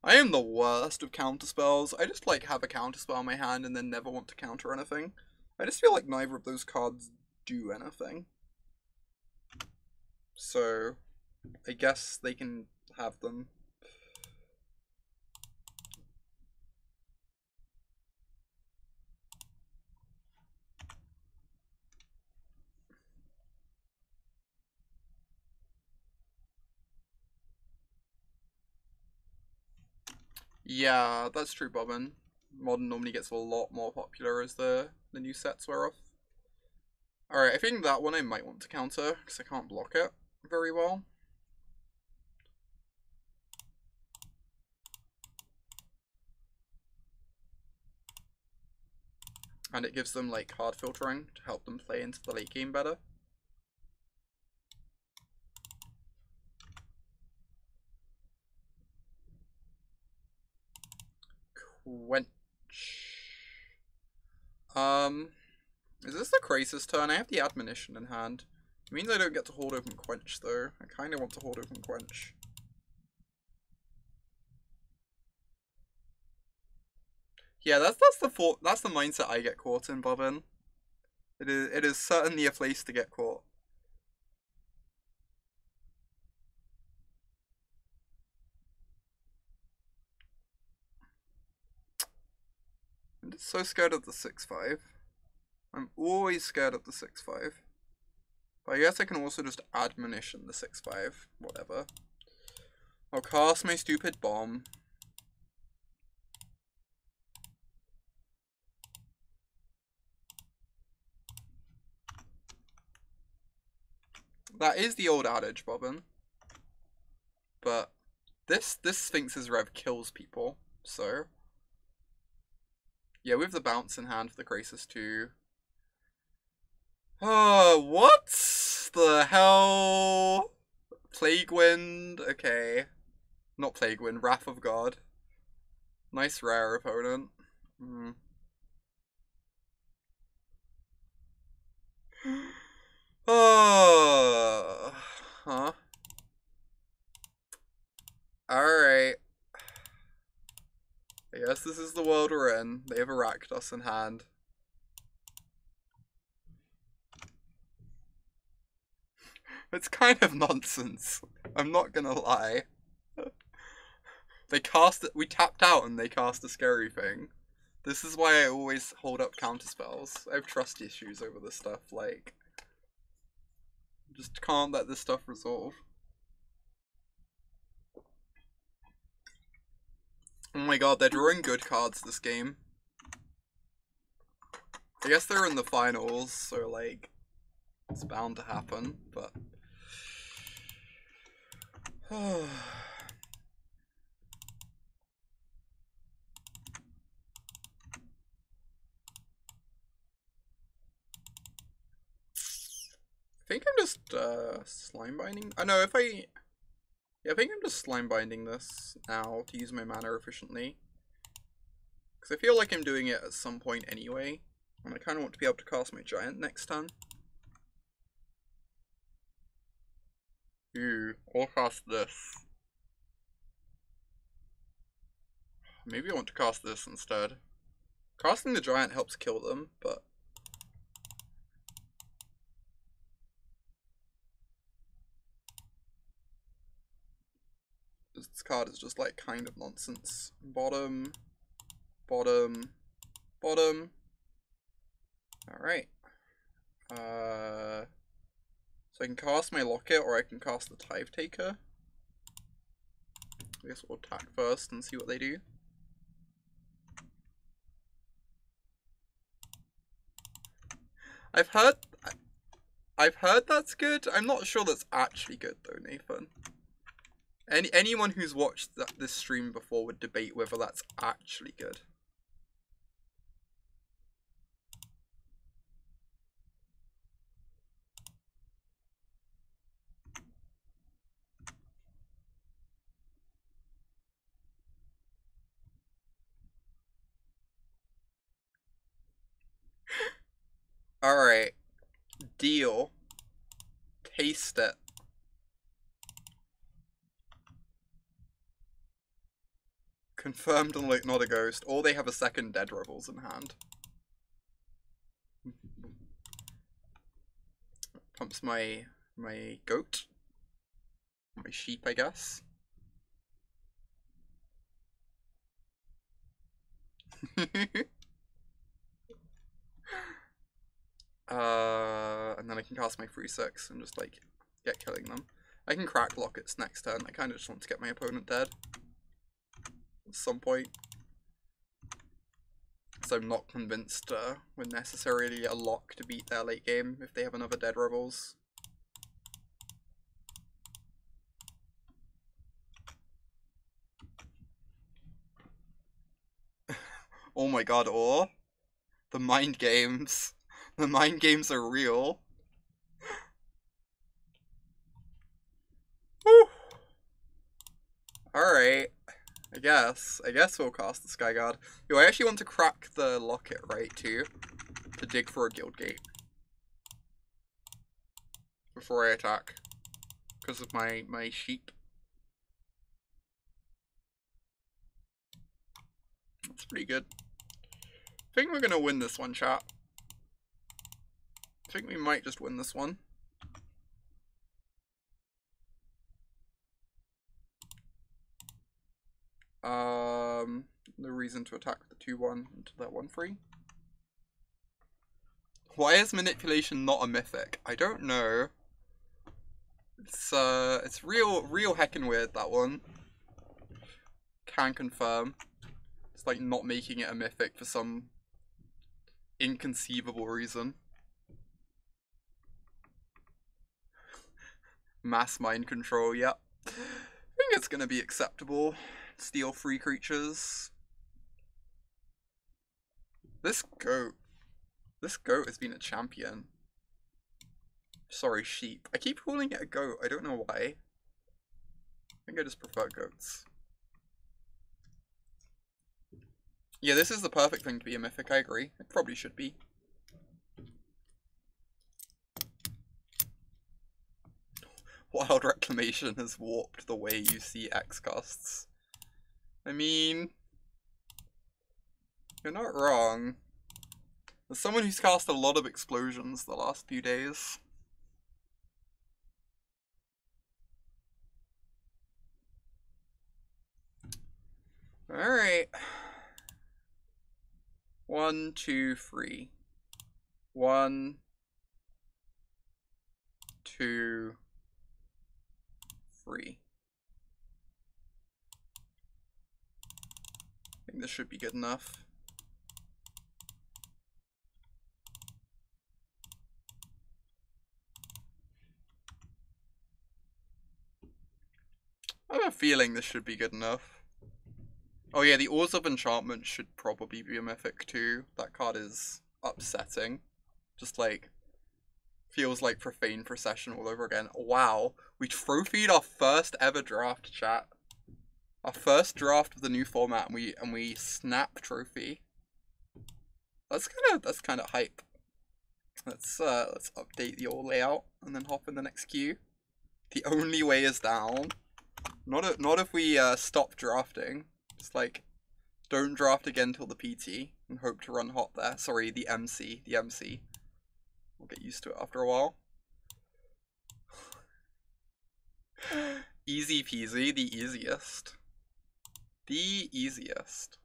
[SPEAKER 1] I am the worst of counterspells. I just, like, have a counterspell in my hand and then never want to counter anything. I just feel like neither of those cards do anything. So, I guess they can have them. Yeah, that's true, Bobbin. Modern normally gets a lot more popular as the new sets wear off. Alright, I think that one I might want to counter, because I can't block it very well. And it gives them, like, card filtering to help them play into the late game better. Quench. Is this the Crisis turn? I have the Admonition in hand. It means I don't get to hold open Quench, though. I kind of want to hold open Quench. Yeah, that's the mindset I get caught in, Bobbin. It is certainly a place to get caught. I'm just so scared of the 6/5. I'm always scared of the 6/5. But I guess I can also just Admonition the 6/5. Whatever. I'll cast my stupid bomb. That is the old adage, Bobbin. But this Sphinx's Rev kills people, so yeah, we have the bounce in hand for the Crisis too. Oh, what the hell? Plague Wind, okay. Not Plague Wind, Wrath of God. Nice rare opponent. Oh, huh? Alright. I guess this is the world we're in. They have a Rakdos in hand. It's kind of nonsense. I'm not gonna lie. They cast it. We tapped out and they cast a scary thing. This is why I always hold up counterspells. I have trust issues over this stuff. Like, just can't let this stuff resolve. Oh my god, they're drawing good cards this game. I guess they're in the finals, so like, it's bound to happen, but... I think I'm just slime binding. I know if I think I'm just slime binding this now to use my mana efficiently. Because I feel like I'm doing it at some point anyway. And I kind of want to be able to cast my giant next turn. Ooh, I'll cast this. Maybe I want to cast this instead. Casting the giant helps kill them, but... this card is just like kind of nonsense. Bottom, bottom, bottom. Alright. So I can cast my Locket or I can cast the Tithe Taker. I guess we'll attack first and see what they do. I've heard that's good. I'm not sure that's actually good though, Nathan. Anyone who's watched this stream before would debate whether that's actually good. Alright. Deal. Taste it. Confirmed and like not a ghost, or they have a second Dead Rebels in hand. Pumps my goat. My sheep, I guess. And then I can cast my 3/6 and just like get killing them. I can crack lockets next turn. I kind of just want to get my opponent dead at some point. So I'm not convinced we're necessarily a lock to beat their late game if they have another Dead Rebels. Oh my god, or the mind games. The mind games are real. Whew. Alright. I guess we'll cast the Sky Guard. Yo, I actually want to crack the locket, right, too. To dig for a guild gate. Before I attack. Because of my sheep. That's pretty good. I think we're gonna win this one, chat. I think we might just win this one. No reason to attack the 2/1 into that 1/3. Why is manipulation not a mythic? I don't know. It's real heckin' weird, that one. Can confirm. It's like not making it a mythic for some inconceivable reason. Mass mind control, yep. I think it's gonna be acceptable. Steal 3 creatures. This goat has been a champion. Sorry, sheep. I keep calling it a goat, I don't know why. I think I just prefer goats. Yeah, this is the perfect thing to be a mythic, I agree. It probably should be. Wild Reclamation has warped the way you see X costs. I mean, you're not wrong. As someone who's cast a lot of explosions the last few days. Alright. 1, 2, 3. 1, 2, 3. I think this should be good enough. I have a feeling this should be good enough. Oh yeah, the Oars of Enchantment should probably be a mythic too. That card is upsetting. Just like, feels like Profane Procession all over again. Wow, we trophied our first ever draft, chat. Our first draft of the new format, and we snap trophy. That's kind of hype. Let's update the old layout and then hop in the next queue. The only way is down. Not if we stop drafting. Just like, don't draft again till the PT and hope to run hot there. Sorry, the MC. We'll get used to it after a while. Easy peasy, the easiest. The easiest.